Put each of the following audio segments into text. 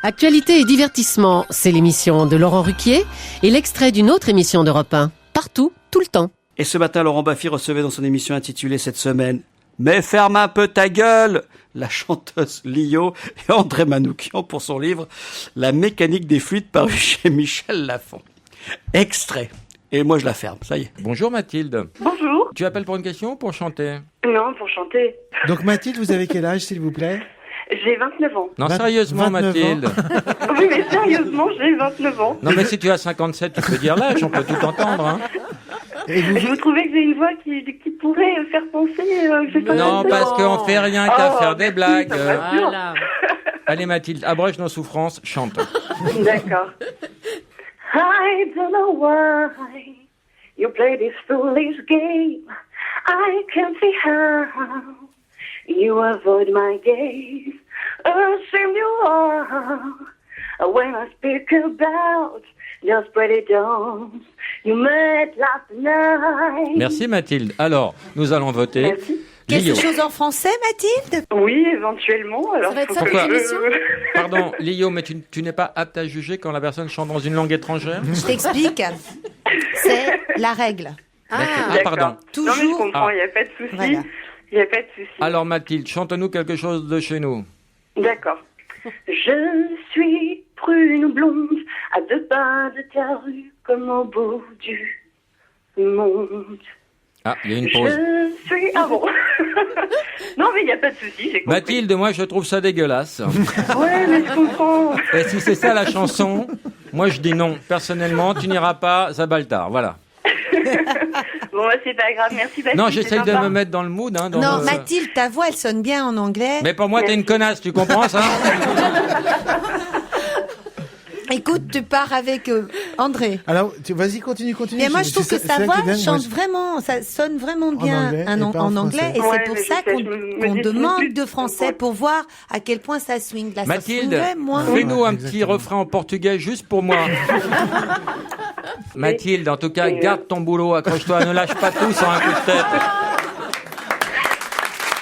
Actualité et divertissement, c'est l'émission de Laurent Ruquier et l'extrait d'une autre émission d'Europe 1. Partout, tout le temps. Et ce matin, Laurent Baffy recevait dans son émission intitulée cette semaine « Mais ferme un peu ta gueule !» la chanteuse Lio et André Manoukian pour son livre « La mécanique des fluides » paru chez Michel Lafon. Extrait. Et moi, je la ferme, ça y est. Bonjour Mathilde. Bonjour. Tu appelles pour une question ou pour chanter? Non, pour chanter. Donc Mathilde, vous avez quel âge, s'il vous plaît? J'ai 29 ans. Non, 20, sérieusement 29 Mathilde. Oui, mais sérieusement, j'ai 29 ans. Non, mais si tu as 57, tu peux dire l'âge, on peut tout entendre. Hein. Et vous... Je vous trouvais que j'ai une voix qui pourrait faire penser que j'ai pas Non, 29 parce ans. qu'on fait rien qu'à Oh, faire des merci, blagues. ça me rassure. Voilà. Allez Mathilde, abrège nos souffrances, chante. D'accord. I don't know why you play this foolish game. I can't see how you avoid my gaze. Ashamed you are when I speak about just pretty dance you met last night. Merci Mathilde. Alors, nous allons voter. Merci. Lio. Quelque chose en français, Mathilde? Oui, éventuellement. Alors, Ça va être faut ça, que votre je- émission Pardon, Lio, mais tu n'es pas apte à juger quand la personne chante dans une langue étrangère? Je t'explique. C'est la règle. Ah, D'accord. pardon. Non, mais je Toujours. comprends, Ah. il n'y a pas de souci. Voilà. Il n'y a pas de souci. Alors Mathilde, chante-nous quelque chose de chez nous. D'accord. Je suis prune blonde, à deux pas de ta rue, comme au bout du monde. Ah, il y a une pause. Je suis... Ah bon. Non, mais il n'y a pas de souci, j'ai compris. Mathilde, moi je trouve ça dégueulasse. Ouais, mais je comprends. Et si c'est ça la chanson, moi je dis non. Personnellement, tu n'iras pas à Baltar. Voilà. Bon, bah, c'est pas grave, merci Baptiste. Non, c'est j'essaye de sympa. me mettre dans le mood. Hein, dans Non, le- Mathilde, ta voix, elle sonne bien en anglais. Mais pour moi, t'es une connasse, tu comprends ça? Écoute, tu pars avec André. Alors, vas-y, continue. Mais moi, je trouve que C'est sa ça voix qui donne, chante moi, vraiment, ça sonne vraiment bien anglais et pas en en anglais. français. Et Ouais, c'est pour mais ça je sais, qu'on je me qu'on dis demande plus de français ouais. pour voir à quel point ça swing. Là, Mathilde, ça swingeait moins. fais-nous un Exactement. petit refrain en portugais juste pour moi. Mathilde, en tout cas, garde ton boulot, accroche-toi, ne lâche pas tout sur un coup de tête.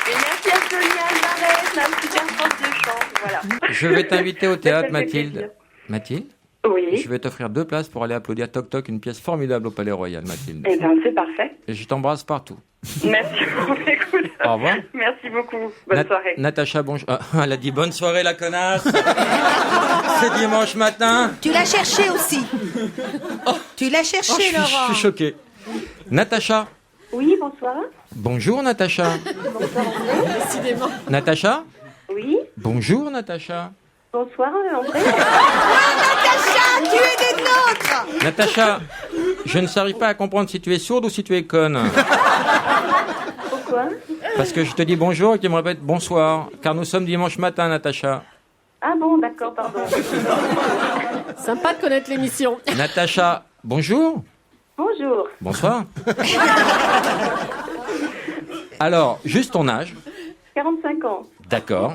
Et merci à Sonia Alvarez, ma super prof de chant. Voilà. Je vais t'inviter au Ça théâtre, me fait Mathilde. plaisir. Mathilde, Oui. je vais t'offrir 2 places pour aller applaudir Toc Toc, une pièce formidable au Palais Royal, Mathilde. Eh bien, c'est parfait. Et je t'embrasse partout. Merci beaucoup. Écoute. Au revoir. Merci beaucoup. Bonne soirée. Natacha, bonjour. Ah, elle a dit bonne soirée, la connasse. C'est dimanche matin. Tu l'as cherché aussi. Tu l'as Oh, cherché, je Laurent. suis choqué. Natacha. Oui, bonsoir. Bonjour, Natacha. Décidément. Natacha. Oui, Bonjour, Natacha. bonsoir André. Natacha, tu es des nôtres. Natacha, je ne s'arrive pas à comprendre si tu es sourde ou si tu es conne. Pourquoi? Parce que je te dis bonjour et tu me répètes bonsoir. Car nous sommes dimanche matin, Natacha. Ah bon, d'accord, pardon. Sympa de connaître l'émission. Natacha, bonjour. Bonjour. Bonsoir. Alors, juste ton âge. 45 ans. D'accord.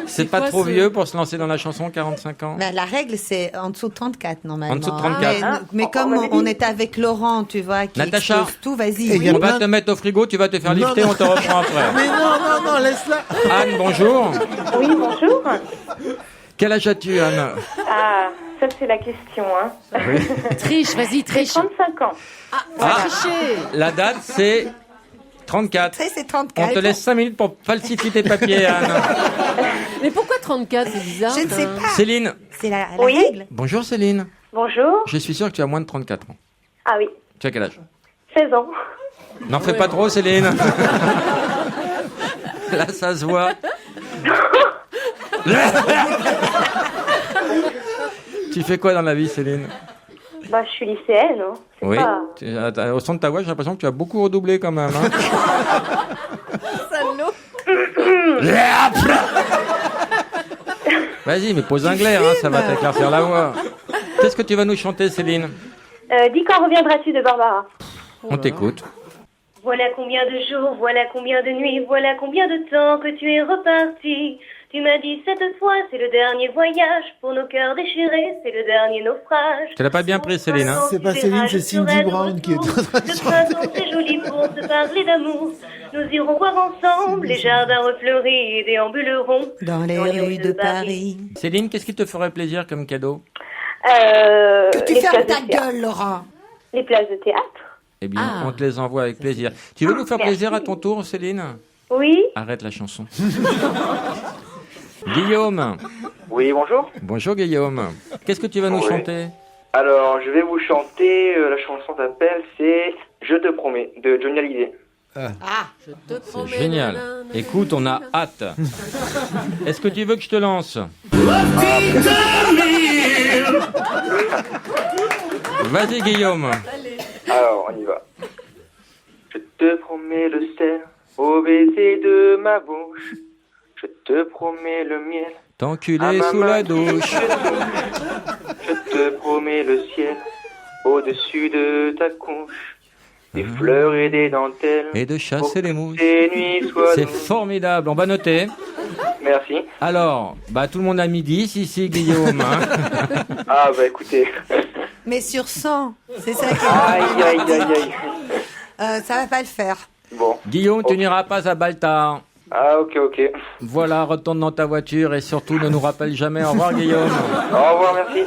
C'est pas quoi, trop ce- vieux pour se lancer dans la chanson, 45 ans. Ben, la règle, c'est en dessous de 34, normalement. En dessous de 34. Mais comme on avait on dit. est avec Laurent, tu vois, qui Natacha. explose tout, Et vas-y. il y a On va plein- te mettre au frigo, tu vas te faire Non, lifter, non. on te reprend après. Mais non, laisse-la. Anne, bonjour. Oui, bonjour. Quel âge as-tu, Anne? Ah, ça c'est la question, hein. Triche, vas-y, J'ai triche. 35 ans. Ah, Tricher. la date, c'est 34. C'est On 34. te laisse 5 minutes pour falsifier tes papiers, Anne. Mais pourquoi 34? C'est bizarre. Je ne sais ça. pas. Céline. C'est la Oui. règle. Bonjour, Céline. Bonjour. Je suis sûr que tu as moins de 34 ans. Ah oui, Tu as quel âge? 16 ans. N'en fais pas trop, Céline. Là, ça se voit. Tu fais quoi dans la vie, Céline? Bah, je suis lycéenne, hein. C'est Oui. pas... Au son de ta voix, j'ai l'impression que tu as beaucoup redoublé quand même. Hein. Salaud. Vas-y, mais pose un glaire, hein, ça va t'éclaircir la voix. Qu'est-ce que tu vas nous chanter, Céline? Dis quand reviendras-tu de Barbara? On t'écoute. Voilà combien de jours, voilà combien de nuits, voilà combien de temps que tu es reparti. Tu m'as dit cette fois, c'est le dernier voyage. Pour nos cœurs déchirés, c'est le dernier naufrage. Tu l'as pas bien pris, Céline, hein? C'est pas Céline, c'est Cindy Brown qui est en train de Le printemps, c'est joli pour se parler d'amour. Nous irons voir ensemble les jardins refleuris et déambulerons Dans les rues de Paris. Céline, qu'est-ce qui te ferait plaisir comme cadeau? Que tu les fermes places ta de théâtre. gueule, Laurent. Les places de théâtre. Eh bien, Ah. on te les envoie avec plaisir. Tu veux nous faire Merci. plaisir à ton tour, Céline? Oui. Arrête la chanson. Guillaume. Oui, bonjour. Bonjour Guillaume. Qu'est-ce que tu vas nous Oui. chanter? Alors, je vais vous chanter, la chanson s'appelle, c'est Je te promets, de Johnny Hallyday. C'est génial. Écoute, on a hâte. Est-ce que tu veux que je te lance? Vas-y Guillaume. Alors, on y va. Je te promets le sel au baiser de ma bouche. Je te promets le miel. T'enculer sous la douche. Je te promets le ciel au-dessus de ta couche. Des fleurs et des dentelles. Et de chasser les mouches. Tes nuits soient C'est douces. formidable, on va noter. Merci. Alors, tout le monde a mis 10 ici, Guillaume. Hein. Ah, bah écoutez. Mais sur 100, c'est ça qui Aïe, aïe, aïe, aïe. ça va pas le faire. Bon. Guillaume, tu n'iras pas à Baltar. Ah, ok, ok. Voilà, retourne dans ta voiture et surtout ne nous rappelle jamais. Au revoir, Guillaume. Au revoir, merci.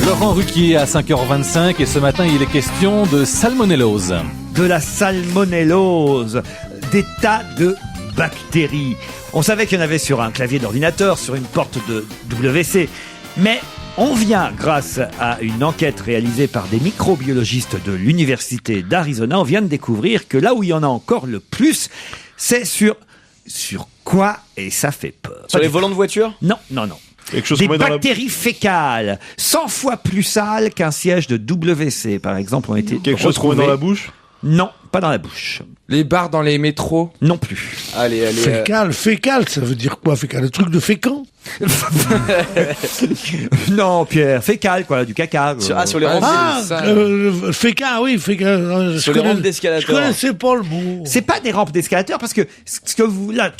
Laurent Ruquier à 5h25 et ce matin il est question de salmonellose. De la salmonellose, des tas de bactéries. On savait qu'il y en avait sur un clavier d'ordinateur, sur une porte de WC, mais on vient, grâce à une enquête réalisée par des microbiologistes de l'université d'Arizona, on vient de découvrir que là où il y en a encore le plus, c'est sur quoi, et ça fait peur. Sur les volants de voiture? Non, non, non. Quelque chose Des qu'on met dans la- bactéries fécales, 100 fois plus sales qu'un siège de WC, par exemple, ont été Quelque chose qu'on met dans la bouche? Non, pas dans la bouche. Les bars dans les métros? Non plus. Allez, allez. Fécal, ça veut dire quoi, fécal? Le truc de fécand? Non, Pierre, fécal, quoi, du caca. Sur les rampes. Fécal, oui, fécal. Sur les rampes d'escalator. Je connaissais pas le mot. C'est pas des rampes d'escalateur parce que tout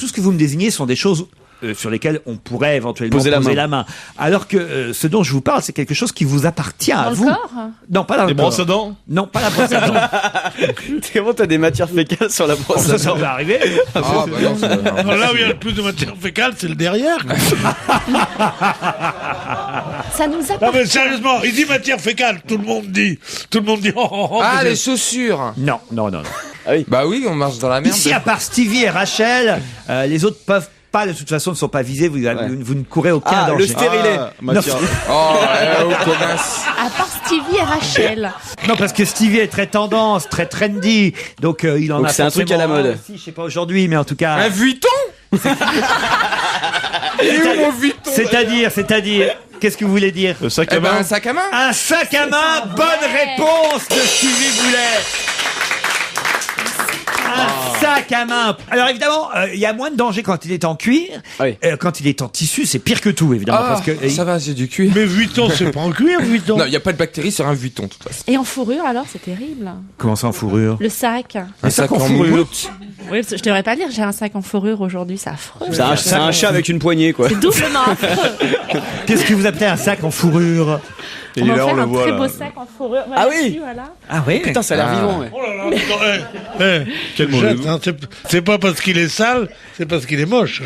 ce que vous me désignez sont des choses sur lesquelles on pourrait éventuellement Poser poser, la la main. Alors que ce dont je vous parle, c'est quelque chose qui vous appartient à vous. Non, pas dans Les le corps. brosses à dents? Non, pas la brosse à dents. Comment t'as des matières fécales sur la brosse à Ça dents? peut arriver. Ah, bah non, ça va. Alors là où il y a le plus de matière fécale, c'est le derrière. Ça nous Non appartient. mais sérieusement, il dit matière fécale, tout le monde dit oh, oh, oh, Ah, mais les chaussures. Non, non, non, non. Bah oui, on marche dans la merde. Ici, à part Stevie et Rachel, les autres peuvent pas, de toute façon, ne sont pas visés. Vous ne courez aucun danger. Le stérilet. matière. Oh, on commence. À part Stevie et Rachel. Non, parce que Stevie est très tendance, très trendy. Donc, il en Donc a c'est un truc à la forcément mode. un aussi, je sais pas aujourd'hui, mais en tout cas. Un Vuitton. Et où mon Vuitton? C'est-à-dire, qu'est-ce que vous voulez dire? Le sac Eh à ben, main. un sac à main. Un sac à main, bonne réponse de Stevie Boulet. Un sac à main. Alors évidemment, il y a moins de danger quand il est en cuir. Oui. Quand il est en tissu, c'est pire que tout, évidemment. Ah, parce que, ça va, j'ai du cuir. Mais Vuitton, c'est pas en cuir, Vuitton. Non, il n'y a pas de bactéries sur un Vuitton, de toute façon. Et en fourrure, alors, c'est terrible. Comment ça en fourrure? Le sac. Un sac en moumoute. Oui, parce que je devrais pas dire, j'ai un sac en fourrure aujourd'hui, c'est affreux. C'est un chat avec une poignée, quoi. C'est doublement affreux. Qu'est-ce que vous appelez un sac en fourrure? On va faire un très beau sac en fourrure. Ah oui. Dessus, voilà. Ah oui? Putain, ça a l'air vivant, ouais. Oh là là, Quel mot, jette, le- hein, c'est pas parce qu'il est sale, c'est parce qu'il est moche.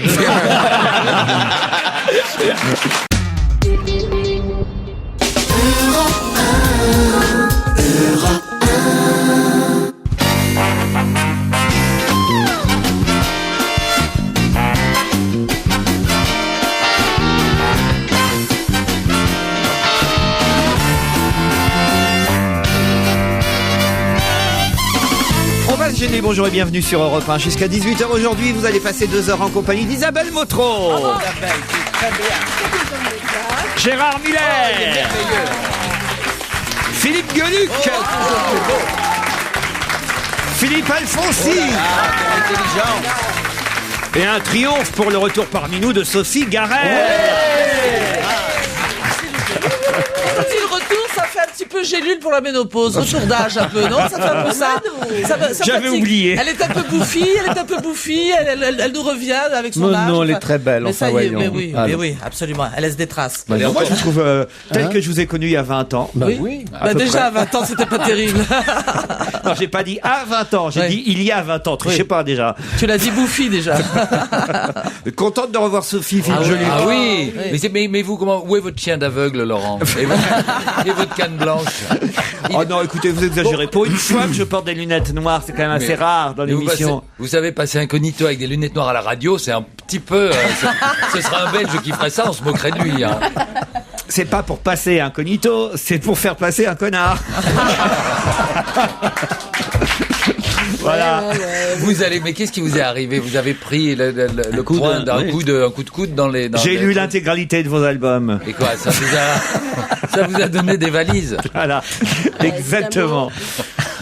On va se gêner, bonjour et bienvenue sur Europe 1. Jusqu'à 18h aujourd'hui, vous allez passer 2 heures en compagnie d'Isabelle Motro. Gérard Miller. Philippe Gueluc. Philippe Alfonsi. Et un triomphe pour le retour parmi nous de Sophie Garel. Si le retour, ça fait un petit peu gélule pour la ménopause, retour d'âge un peu, non? Ça fait un peu ça. J'avais fatigue. oublié. Elle est un peu bouffie, elle nous revient avec son âge. Non, elle est très belle, Mais enfin, ça y est, voyons. mais oui, absolument. Elle laisse des traces. Alors moi, je trouve tel que je vous ai connu il y a 20 ans. Oui. À peu Déjà, à près. 20 ans, c'était pas terrible. Non, j'ai pas dit à 20 ans, j'ai dit il y a 20 ans. Trichez pas déjà. Tu l'as dit bouffi déjà. Contente de revoir Sophie, Philippe Joly. Ah oui. Mais vous, où est votre chien d'aveugle, Laurent? Et votre canne blanche? Oh non, écoutez, vous exagérez. Pour une fois que je porte des lunettes noires, c'est quand même assez rare dans l'émission. Vous savez, passer incognito avec des lunettes noires à la radio, c'est un petit peu... ce serait un Belge qui ferait ça, on se moquerait de lui. Hein. C'est pas pour passer incognito, c'est pour faire passer un connard. Voilà. Mais qu'est-ce qui vous est arrivé? Vous avez pris le point d'un coup de coude dans les... J'ai lu l'intégralité de vos albums. Et quoi, ça vous a donné des valises? Voilà, exactement.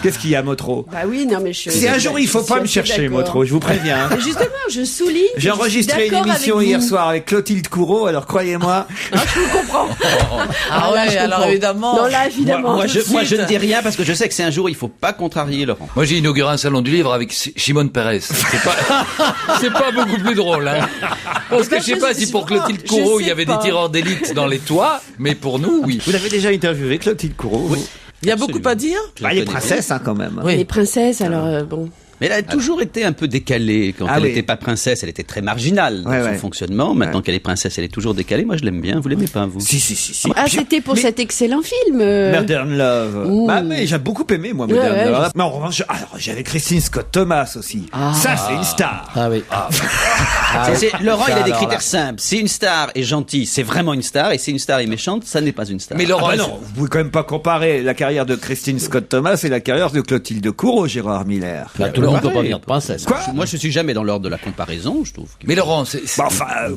Qu'est-ce qu'il y a, Motro? Bah oui, non mais Si un jour il faut pas me chercher, Motro, je vous préviens. Mais justement, je souligne. J'ai enregistré une émission hier soir avec Clotilde Courreau, alors croyez-moi. Je vous comprends. Ah ouais, je alors comprends. évidemment. Non, là, évidemment. Moi, je ne dis rien parce que je sais que c'est un jour, il faut pas contrarier Laurent. Moi, j'ai inauguré un salon du livre avec Shimon Peres. C'est pas beaucoup plus drôle, hein. Parce que je sais pas si pour Clotilde Courreau, il y avait des tireurs d'élite dans les toits, mais pour nous, oui. Vous l'avez déjà interviewé, Clotilde Courreau? Oui. Il y a beaucoup à dire. Bah, les princesses, hein, quand même. Les princesses, alors bon. Mais elle a toujours été un peu décalée. Quand elle n'était pas princesse, elle était très marginale dans son fonctionnement. Maintenant qu'elle est princesse, elle est toujours décalée. Moi, je l'aime bien. Vous l'aimez pas, vous? Si. Ah, c'était pour cet excellent film. Modern Love. Bah, mais j'ai beaucoup aimé, moi, Modern Love. Mais en revanche, j'avais Christine Scott Thomas aussi. Ça, c'est une star. Ah oui. Laurent, il a des critères simples. Si une star est gentille, c'est vraiment une star. Et si une star est méchante, ça n'est pas une star. Mais Laurent, non, vous pouvez quand même pas comparer la carrière de Christine Scott Thomas et la carrière de Clotilde Courreau, Gérard Miller. Tout le monde peut pas venir de princesse. Quoi? Moi, je suis jamais dans l'ordre de la comparaison, je trouve. Mais Laurent,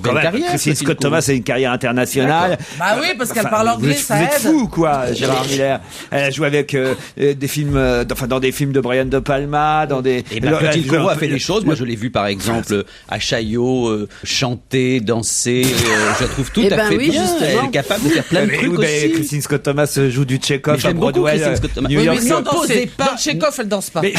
quand même, Christine Scott Thomas, c'est une carrière internationale. Bah oui, parce qu'elle parle anglais, ça aide. Vous êtes fou, quoi, Gérard Miller. Elle a joué avec des films, dans des films de Brian De Palma, dans des. Et Clotilde Courreau a fait des choses. Moi, je l'ai vu, par exemple, à Chaillot, chanter, danser. Je la trouve tout à fait bien. Elle est capable de faire plein de trucs aussi. Christine Scott Thomas joue du Tchekhov à Broadway. New York. Mais n'opposez pas. Tchekhov, elle danse pas. Mais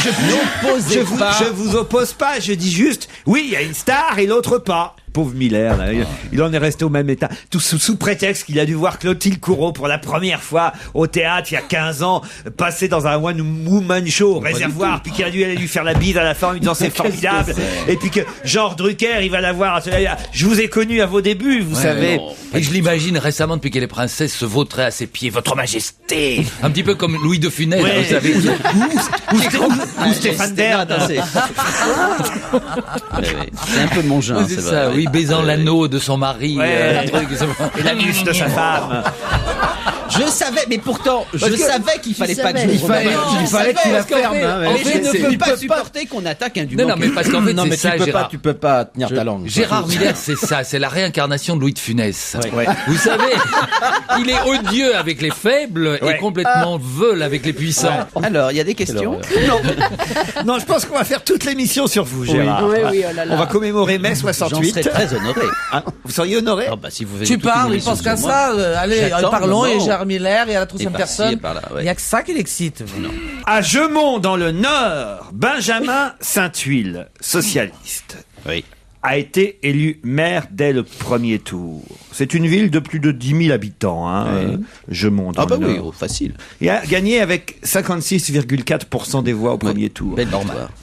je vous oppose pas, je dis juste, oui, il y a une star et l'autre pas. Pauvre Miller, là, il en est resté au même état. Tout sous prétexte qu'il a dû voir Clotilde Courreau pour la première fois au théâtre il y a 15 ans, passer dans un one-woman show au réservoir, puis qu'il a dû aller lui faire la bise à la fin en lui disant c'est formidable, et puis que Georges Drucker, il va la voir, je vous ai connu à vos débuts, vous savez. Et je l'imagine récemment, depuis qu'elle est princesse, se vautrer à ses pieds, votre majesté. Un petit peu comme Louis de Funès, vous savez. Ou Stéphane Bern. C'est un peu mon genre, c'est ça, oui, baisant l'anneau de son mari. Et l'anus de sa femme. Je savais, mais pourtant, je savais qu'il fallait pas que je il fallait que tu la fermes. Je ne peux pas supporter qu'on attaque un duo. Non, mais parce qu'en fait, c'est ça, Gérard. Tu peux pas tenir ta langue. Gérard Miller, c'est ça, c'est la réincarnation de Louis de Funès. Vous savez, il est odieux avec les faibles et complètement veule avec les puissants. Alors, il y a des questions? Non, je pense qu'on va faire toute l'émission sur vous, Gérard. Oui, oh là là. On va commémorer mai 68. J'en serais très honoré. Vous seriez honoré? Si vous Tu parles, il pense qu'à ça. Allez, parlons, et Gérard Miller, et à la troisième personne. Il n'y a que ça qui l'excite. À Gemont, dans le Nord, Benjamin Saint-Huil, socialiste, a été élu maire dès le premier tour. C'est une ville de plus de 10 000 habitants, Gemont, dans le Nord. Facile. Il a gagné avec 56,4% des voix au premier tour.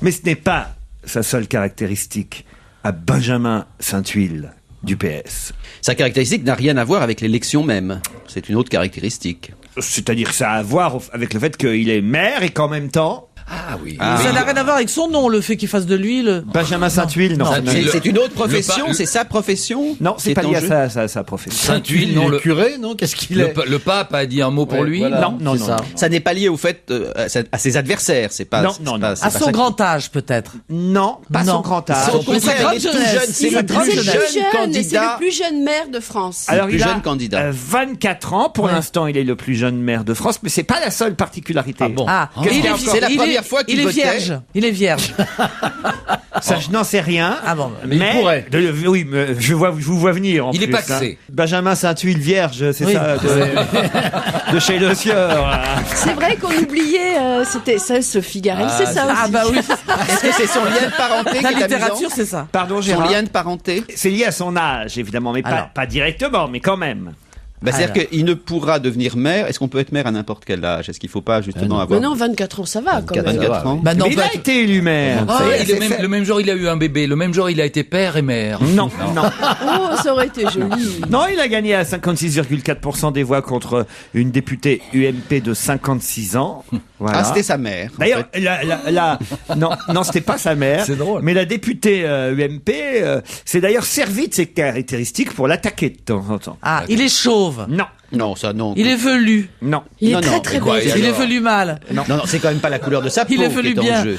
Mais ce n'est pas sa seule caractéristique. À Benjamin Saint-Huil, du PS. Sa caractéristique n'a rien à voir avec l'élection même. C'est une autre caractéristique. C'est-à-dire que ça a à voir avec le fait qu'il est maire et qu'en même temps... Ah oui. Ça n'a rien à voir avec son nom, le fait qu'il fasse de lui le... Benjamin Saint-Huil, non. C'est une autre profession, c'est sa profession. Non, c'est pas lié à sa profession. Saint-Huil, non, le curé, non? Qu'est-ce qu'il est? Le pape a dit un mot pour lui? Voilà. Non. Ça n'est pas lié au fait à ses adversaires, c'est pas. Non. À son grand âge, peut-être. Non, pas son grand âge. Au contraire, il est tout jeune. C'est le plus jeune, et c'est le plus jeune maire de France. Alors, il a 24 ans. Pour l'instant, il est le plus jeune maire de France, mais c'est pas la seule particularité. Ah bon? Ah, C'est la première fois qu'il votait. Il est vierge. Ça, je n'en sais rien. Ah bon, mais il pourrait. Oui, mais je vous vois venir. En Il est plus, paxé. Benjamin Saint-Huile vierge, c'est Oui. ça, de chez Le Sieur. C'est vrai qu'on oubliait, c'était ça, Sophie Garel, c'est ça aussi. Ah bah oui. Est-ce que c'est son lien de parenté La qui est littérature, amusant c'est ça. Pardon, Son Gérard. lien de parenté C'est lié à son âge, évidemment, mais Alors. pas directement, mais quand même. C'est-à-dire qu'il ne pourra devenir maire. Est-ce qu'on peut être maire à n'importe quel âge? Est-ce qu'il ne faut pas justement avoir... Mais non, 24 ans, ça va quand même. 24 ans. Bah non, Mais il a pas- été élu maire. Ah, Ça y est, il est c'est même- fait. le même jour, il a eu un bébé. Le même jour, il a été père et mère. Non. Oh, ça aurait été joli. Non, il a gagné à 56,4% des voix contre une députée UMP de 56 ans. Voilà. Ah, c'était sa mère. en D'ailleurs, fait. non, c'était pas sa mère. C'est drôle. Mais la députée UMP s'est d'ailleurs servie de ses caractéristiques pour l'attaquer de temps en temps. Ah, il est chauve. Non, Non, ça, non. Il est velu. non. Il est Non, très non, très mais beau. quoi, Il est velu mal. Non, c'est quand même pas la couleur de sa peau Il est qui velu est en bien. jeu.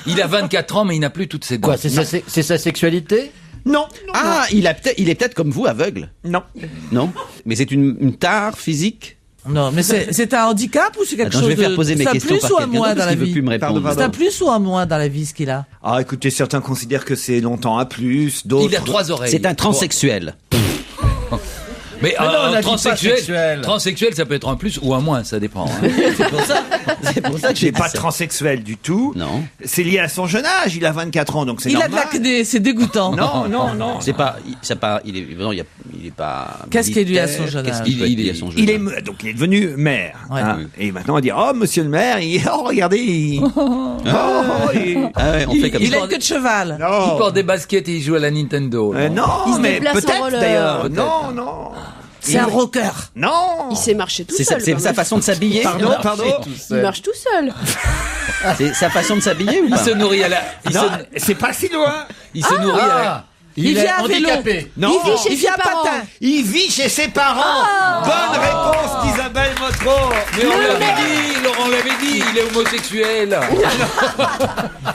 Il a 24 ans, mais il n'a plus toutes ses dents. Quoi, c'est sa sexualité? Non, Ah, il est peut-être comme vous, aveugle. non. Non. Mais c'est une tare physique. Non, mais c'est un handicap ou c'est quelque Attends, chose je vais faire de... poser mes c'est un questions plus par ou un quelqu'un moins d'autre dans parce la qu'il veut vie plus me répondre. Pardon. C'est un plus ou un moins dans la vie ce qu'il a? Ah, écoutez, certains considèrent que c'est longtemps un plus, d'autres. Il a 3 oreilles. C'est un transsexuel. Mais non, on a dit pas transsexuel, sexuel. transsexuel, ça peut être un plus ou un moins, ça dépend. hein. C'est pour ça que J'ai j'ai pas dit ça. transsexuel du tout. Non. C'est lié à son jeune âge. Il a 24 ans, donc c'est Il normal. a de l'acné, c'est dégoûtant. Non. C'est pas, il est pas. Qu'est-ce qu'il est lié à son militaire. jeune Qu'est-ce âge qu'il peut être Il lié est- à son jeune Il âge est donc il est devenu maire. Ouais. hein. Et maintenant on dit monsieur le maire. Regardez. il- Ah ouais, on fait comme Il ça. a une queue de cheval. Non. Il porte des baskets et il joue à la Nintendo. là. Non, Il se mais déplace en peut-être roller. d'ailleurs. Peut-être. Non. C'est un rocker. Non. Il sait marcher tout C'est seul. c'est quand sa même. façon de s'habiller. Pardon. Il marche tout seul. C'est sa façon de s'habiller ou Il pas se nourrit à la. Non, c'est pas si loin. Il se nourrit à la. Il est vient à vélo. handicapé. Non. Il vit chez Il vient ses à parents. patin. Il vit chez ses parents. Bonne réponse d'Isabelle Motro. Mais on l'avait dit, Laurent l'avait dit, il est homosexuel.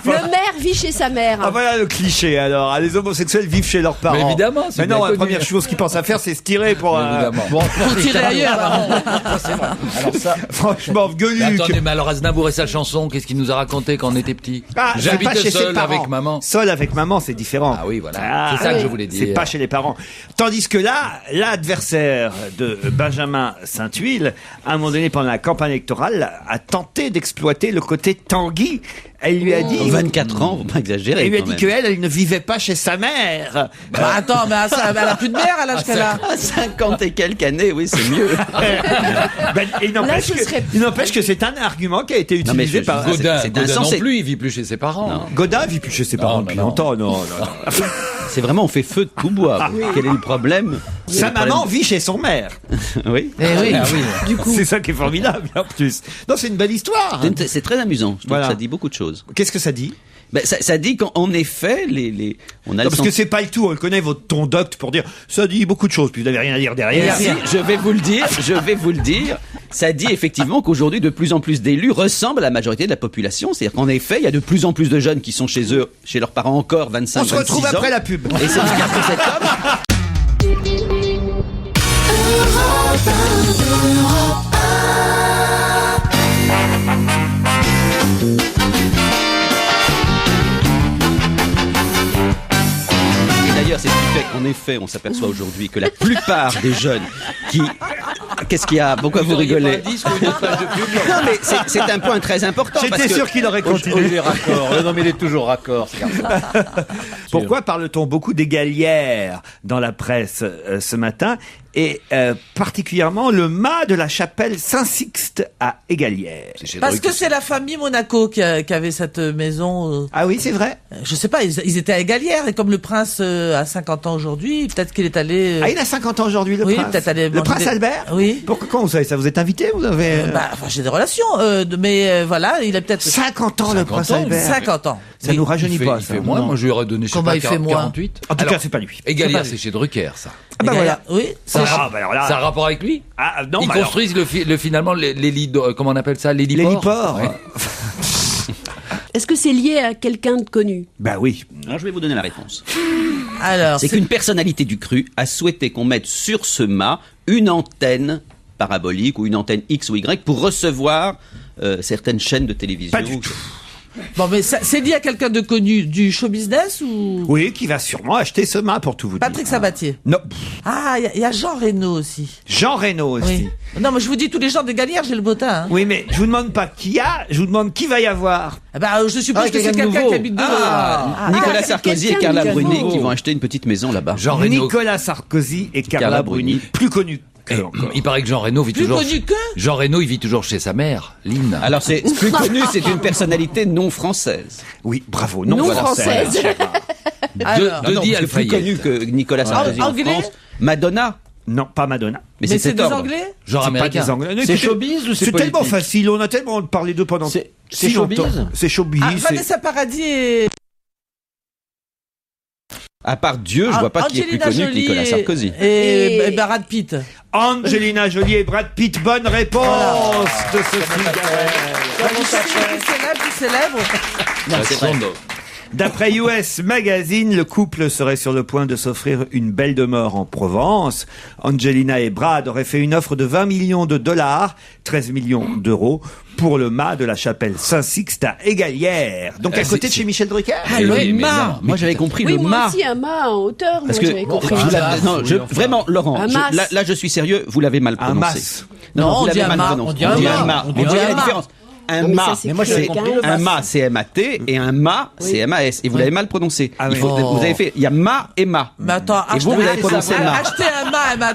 Le maire vit chez sa mère. Ah voilà le cliché alors. Ah, les homosexuels vivent chez leurs parents. Mais évidemment, c'est Mais non, bien la connu. première chose qu'ils pensent à faire, c'est se tirer pour. Évidemment. Pour tirer ailleurs. Alors ça, Franchement, Mais Gueuluc. attendez, mais alors Aznavour et sa chanson, qu'est-ce qu'il nous a raconté quand on était petit? Ah, c'est pas J'habitais chez ses seul parents. avec maman. Seul avec maman, c'est différent. Ah oui, voilà. C'est ça que je voulais dire. C'est pas chez les parents. Tandis que là, l'adversaire de Benjamin Saint-Huile, à un moment donné, pendant la campagne électorale, a tenté d'exploiter le côté Tanguy. Elle lui a dit. 24 ans, faut pas exagérer. Elle lui a quand dit même. qu'elle, elle ne vivait pas chez sa mère. Bah attends, mais elle a plus de mère à l'âge qu'elle a. À 50 et quelques années, oui, c'est mieux. Ben, il n'empêche ce serait- il n'empêche que c'est un argument qui a été Non, mais utilisé je- par. Godin, c'est Godin insensé. non plus, il vit plus chez ses parents. Godin vit plus chez ses parents Non, depuis non, non. longtemps, non. C'est vraiment, on fait feu de tout bois. Quel est le problème? Sa maman vit chez son maire. Oui. Eh oui. Du coup, C'est ça qui est formidable, en plus. Non, c'est une belle histoire. C'est très amusant. Je trouve Voilà. que ça dit beaucoup de choses. Qu'est-ce que ça dit? Ben, ça dit qu'en effet, on a Non, le parce que c'est pas le tout, on le connaît, votre ton docte, pour dire, ça dit beaucoup de choses, puis vous n'avez rien à dire derrière. Si, je vais vous le dire. Ça dit effectivement qu'aujourd'hui, de plus en plus d'élus ressemblent à la majorité de la population. C'est-à-dire qu'en effet, il y a de plus en plus de jeunes qui sont chez eux, chez leurs parents encore 25, On se retrouve 26 ans. après la pub. Et c'est ce qu'a fait cet homme. Et d'ailleurs, c'est ce qui fait qu'en effet, on s'aperçoit aujourd'hui que la plupart des jeunes qui... Qu'est-ce qu'il y a? Pourquoi vous rigolez? Non, mais c'est un point très important. parce J'étais que- sûr qu'il aurait oh, continué. il est raccord. Non, mais il est toujours raccord, ce garçon. Pourquoi parle-t-on beaucoup d'égalières dans la presse ce matin et particulièrement le mât de la chapelle Saint-Sixte à Égalières? Parce que c'est la famille Monaco qui avait cette maison. Ah oui, c'est vrai. Je sais pas, ils étaient à Égalières et comme le prince a 50 ans aujourd'hui, peut-être qu'il est allé. Ah, il a 50 ans aujourd'hui, le oui, prince. peut-être aller Le manger prince des- Albert. Oui. Pourquoi, quand vous savez ça? Vous êtes invité? Vous avez. Bah, enfin, j'ai des relations, mais voilà, il a peut-être 50 ans, le prince Albert. 50 ans. Ça Oui. nous rajeunit Il fait, pas, il ça. fait moins, Non. moi je lui aurais donné, je sais Comment pas, il fait moins 48. En tout Alors, cas, c'est pas lui. Égalière, C'est pas c'est chez Drucker, ça. Ah bah voilà. Oui. Ça, Ah, bah alors là. ça a rapport avec lui? Ah, non, Ils bah alors. construisent finalement les lits, comment on appelle ça? Les lits L'héliport. Ouais. est-ce que c'est lié à quelqu'un de connu? Bah oui. Alors, je vais vous donner la réponse. Alors, C'est qu'une personnalité du cru a souhaité qu'on mette sur ce mât une antenne parabolique ou une antenne X ou Y pour recevoir certaines chaînes de télévision. Pas du tout. Bon, mais c'est lié à quelqu'un de connu du show business ou Oui, qui va sûrement acheter ce mât pour tout vous dire. Patrick Sabatier? Non. Ah, il y a Jean Reno aussi. Jean Reno aussi. Oui. Non, mais je vous dis tous les gens de Galière, j'ai le beau teint. Hein. Oui, mais je vous demande pas qui y a, je vous demande qui va y avoir. Je suppose que c'est quelqu'un qui habite de Nicolas Sarkozy et Carla Bruni qui vont acheter une petite maison là-bas. Jean Reno. Nicolas Sarkozy et Carla Bruni, plus connus. Il paraît que Jean Reno vit Plus toujours. connu que Jean Reno, il vit toujours chez sa mère, Lynn. Alors c'est plus connu, c'est une personnalité non française. Oui, bravo, non française. Dodi Al plus connu que Nicolas Sarkozy en France. Madonna. Non, pas Madonna. Mais c'est des Anglais? Genre américain. C'est showbiz ou c'est C'est tellement politique facile, on a tellement parlé d'eux pendant C'est si showbiz longtemps. C'est showbiz. Vanessa Paradis et... À part Dieu, je vois pas qui est plus Angelina connu que Jolie Nicolas Sarkozy. Et Brad Pitt. Angelina Jolie et Brad Pitt, bonne réponse de Sophie Gabel. Plus célèbre. Non, c'est vrai. D'après US Magazine, le couple serait sur le point de s'offrir une belle demeure en Provence. Angelina et Brad auraient fait une offre de 20 millions de dollars, 13 millions d'euros, pour le mât de la chapelle Saint-Sixte à Égalière. Donc à côté de chez Michel Drucker. Ah, le mât. Moi j'avais compris Oui, le moi mât. aussi, un mât en hauteur. Parce moi, que j'avais compris. vraiment, Laurent, Un mas. là je suis sérieux, vous l'avez mal prononcé. mas. Non, vous on dit l'avez un mal mât, prononcé. on dit un mât. On dit la différence. Un Mais mât, ça, c'est moi, j'avais compris le un mas. mât, c'est M-A-T, et un mât, c'est M-A-S. Et vous l'avez mal prononcé. Ah oui. Vous avez fait, il y a mât et mât. Mais attends, Et vous avez prononcé mât. acheter un mât MAT,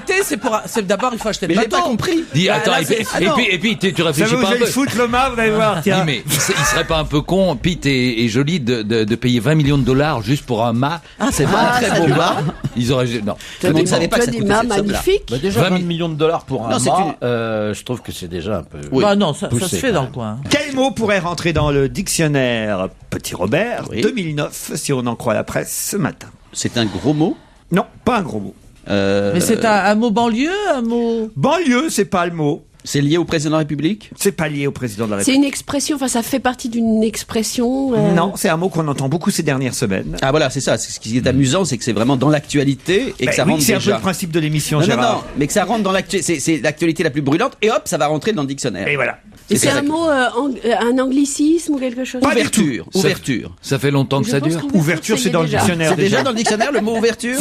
c'est d'abord il faut acheter le Mais j'ai bateau. pas compris. Dis, attends, là, et puis tu Ça réfléchis vous pas un allez peu. foutre le mât, vous allez voir. Tiens. Dis, mais il serait pas un peu con, Pete et Jolie, de payer 20 millions de dollars juste pour un mât? Ah, c'est pas un très beau mât. Ils auraient, non. Tout le monde savait pas que ça des coûtait mâts cette somme-là. magnifiques. Bah déjà 20 millions de dollars pour un Non, c'est mât, je trouve que c'est déjà un peu... Oui. Bah non, ça poussé, se fait quand dans le même. coin. Quel mot pourrait rentrer dans le dictionnaire Petit Robert Oui. 2009, si on en croit la presse ce matin? C'est un gros mot. Non, pas un gros mot. Mais c'est un mot banlieue, un mot... Banlieue, c'est pas le mot. C'est lié au président de la République? C'est pas lié au président de la C'est République. une expression, enfin ça fait partie d'une expression. Non, c'est un mot qu'on entend beaucoup ces dernières semaines. Ah voilà, c'est ça. Ce qui est amusant, c'est que c'est vraiment dans l'actualité et que ça oui, rentre c'est un peu déjà. le principe de l'émission, Non, Gérard. mais que ça rentre dans l'actualité. C'est l'actualité la plus brûlante et hop, ça va rentrer dans le dictionnaire. Et voilà. Et c'est ça un que- mot, un anglicisme ou quelque chose. Pas du Ouverture. tout. Ouverture. Ça fait longtemps que Je ça pense dure? qu'ouverture, Ouverture, ça y c'est est dans le déjà. dictionnaire. C'est déjà dans le dictionnaire le mot ouverture?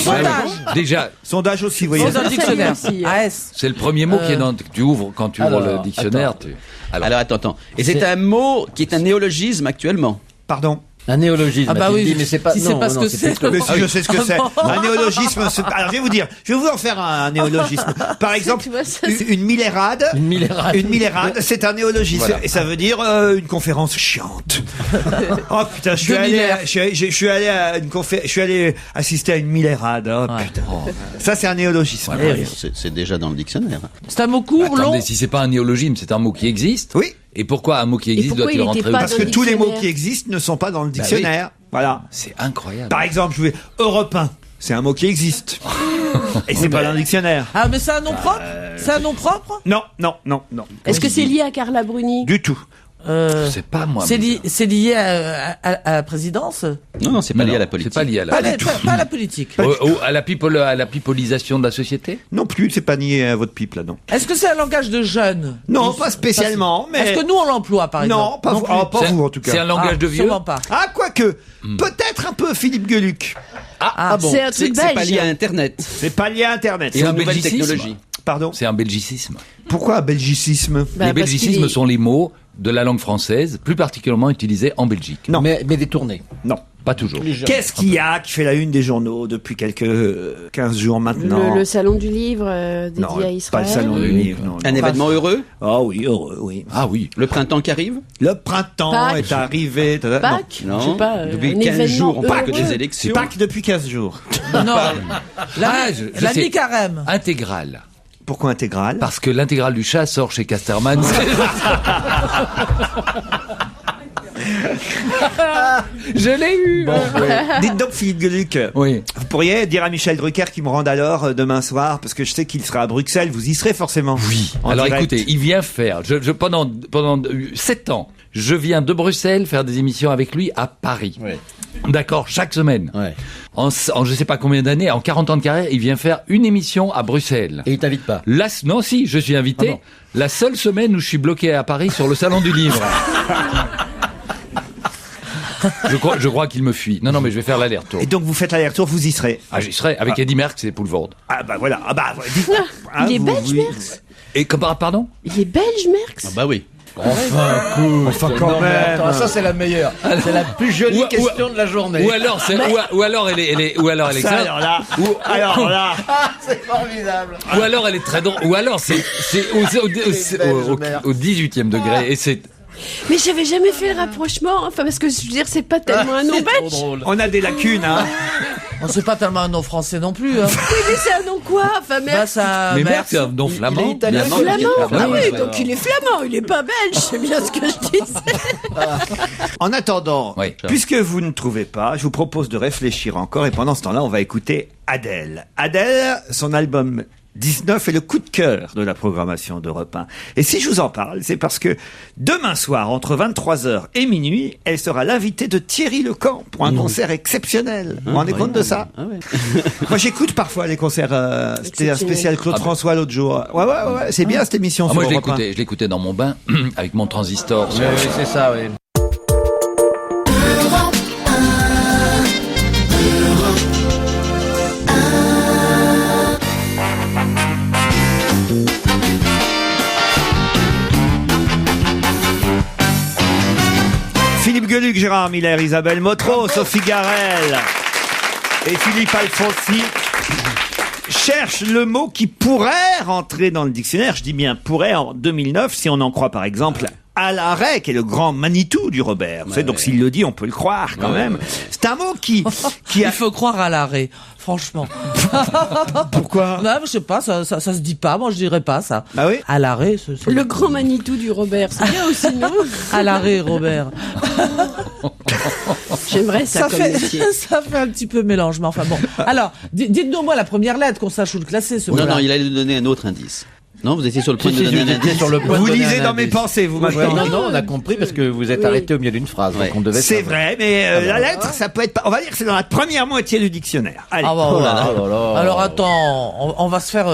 Déjà, Sondage aussi, vous voyez. C'est dans le dictionnaire. aussi, AS. c'est le premier mot qui est dans, que tu ouvres quand tu ouvres le dictionnaire. Alors attends. Et c'est un mot qui est un néologisme actuellement. Pardon. Un néologisme. Ah bah tu oui, dis, mais c'est pas... si c'est non, pas ce non, que c'est c'est. plutôt- Mais si je sais ce que Ah c'est. bon Un néologisme. Alors je vais vous dire, je vais vous en faire un néologisme. Par exemple, Tu vois, ça, une millérade. Une millérade. Une millérade, c'est un néologisme. Voilà. Et ça veut dire une conférence chiante. Oh putain, je suis allé à une je suis allé assister à une millérade. Oh putain. Ça c'est un néologisme. C'est déjà dans le dictionnaire. C'est un mot court, long. Attendez, si c'est pas un néologisme, c'est un mot qui existe. Oui. Et pourquoi un mot qui existe pourquoi doit-il il était rentrer pas où? Parce dans que le tous les mots dictionnaire. qui existent ne sont pas dans le dictionnaire. Voilà. C'est incroyable. Par exemple, je vais Europe 1. C'est un mot qui existe. Et c'est pas dans le dictionnaire. Ah, mais c'est un nom propre? C'est un nom propre? Non. Est-ce que c'est lié à Carla Bruni? Du tout. C'est pas moi. C'est lié à la présidence? Non, c'est pas lié à la politique. C'est pas lié à la, Pas à la politique. à la pipolisation de la société. Non plus, c'est pas nié à votre pipe là, non. Est-ce que c'est un langage de jeunes? Non, pas spécialement, mais... Est-ce que nous on l'emploie par exemple? Non, pas vous, pas C'est- vous en tout cas. C'est un langage de vieux. Sûrement pas. Ah, quoique, peut-être un peu Philippe Gueluc. Ah bon. C'est un truc C'est pas belge. lié à Internet. C'est pas lié à Internet. Et C'est un une nouvelle belgicisme. technologie. Pardon. C'est un belgicisme. Pourquoi un belgicisme Bah, Les parce belgicismes qu'il est- sont les mots de la langue française, plus particulièrement utilisés en Belgique. Non. Mais détourné. Non. Pas toujours. Qu'est-ce qu'il y a qui fait la une des journaux depuis quelques 15 jours maintenant? Le salon du livre dédié Non, à pas Israël. le salon du livre. Non, Un non. événement heureux? Ah oui, heureux, oui. Ah oui. Le printemps qui arrive? Le printemps Pâques. est arrivé. Pâques, Non. je sais pas, Depuis un 15 événement jours, on parle que heureux. des C'est élections. Pâques depuis 15 jours. Non. Ah, je La sais. mi-carême. Intégrale. Pourquoi intégrale? Parce que l'intégrale du chat sort chez Casterman. Je l'ai eu. Dites donc, Philippe Gueluc. Oui. Vous pourriez dire à Michel Drucker qu'il me rende alors demain soir, parce que je sais qu'il sera à Bruxelles. Vous y serez forcément. Oui. En Alors direct. écoutez, il vient faire. Pendant 7 ans, je viens de Bruxelles faire des émissions avec lui à Paris. Oui. D'accord, chaque semaine. Ouais. En je sais pas combien d'années, en 40 ans de carrière, il vient faire une émission à Bruxelles. Et il t'invite pas. Non, si, je suis invité. Ah bon. La seule semaine où je suis bloqué à Paris sur le salon du livre. Je crois qu'il me fuit. Non, mais je vais faire l'aller-retour. Et donc vous faites l'aller-retour, vous y serez. Ah, j'y serai avec Eddy Merckx et Poulvord. Ah bah voilà. Ah bah dites- Il est vous- belge, vous- Merckx. Et pardon? Il est belge, Merckx. Ah bah oui. Enfin quand Non, mais même. attends, ça c'est la meilleure. C'est la plus jolie question de la journée. Ou alors, ou alors elle est, ou alors elle est Ça, alors là. Alors là. Ah, c'est formidable. ou alors elle est très drôle, ou alors c'est au 18e degré et c'est Mais j'avais jamais fait le rapprochement. Enfin, parce que je veux dire, c'est pas tellement un nom C'est trop belge. drôle. On a des lacunes, hein. On sait pas tellement un nom français non plus. Hein. Oui, mais c'est un nom quoi? Enfin, Bah, Merckx. ça. mais Merckx. Merckx c'est un nom flamand. il est italien. Flamand. Ah oui, ouais, donc il est flamand, il est pas belge. C'est bien ce que je disais. En attendant, Oui. puisque vous ne trouvez pas, je vous propose de réfléchir encore et pendant ce temps-là, on va écouter Adèle. Adèle, son album 19 est le coup de cœur de la programmation d'Europe 1. Et si je vous en parle, c'est parce que demain soir, entre 23h et minuit, elle sera l'invitée de Thierry Lecamp pour un concert exceptionnel. Vous vous rendez compte de ça? Moi, j'écoute parfois les concerts. C'était un spécial Claude François l'autre jour. Ouais. C'est bien cette émission. Moi sur je Europe 1. l'écoutais dans mon bain avec mon transistor. Oui, c'est ça, oui. Philippe Gueluc, Gérard Miller, Isabelle Motro, Sophie Garel et Philippe Alfonsi cherchent le mot qui pourrait rentrer dans le dictionnaire. Je dis bien pourrait en 2009, si on en croit par exemple à l'arrêt, qui est le grand Manitou du Robert. Vous savez, donc s'il le dit, on peut le croire quand même. C'est un mot qui Il faut croire à l'arrêt, franchement. Pourquoi? Non, je sais pas, ça se dit pas. Moi, je dirais pas ça. Ah oui? À l'arrêt, c'est Le grand Manitou du Robert. C'est bien aussi, non? à l'arrêt, Robert. J'aimerais ça comme métier. Ça fait un petit peu mélange, mais enfin bon. Alors, dites-nous moi la première lettre qu'on sache où le classer. Ce Non, mot-là. il allait nous donner un autre indice. Non, vous étiez sur le point de donner un indice. Sur le point de Vous donner lisez un dans mes indice. pensées, vous Ouais, maintenant. non, on a compris parce que vous êtes arrêté au milieu d'une phrase. Ouais. Donc on devait C'est savoir. vrai, mais la lettre, ça peut être pas... On va dire que c'est dans la première moitié du dictionnaire. Allez. Ah bah, Oh oh là là là. là. Alors attends, on va se faire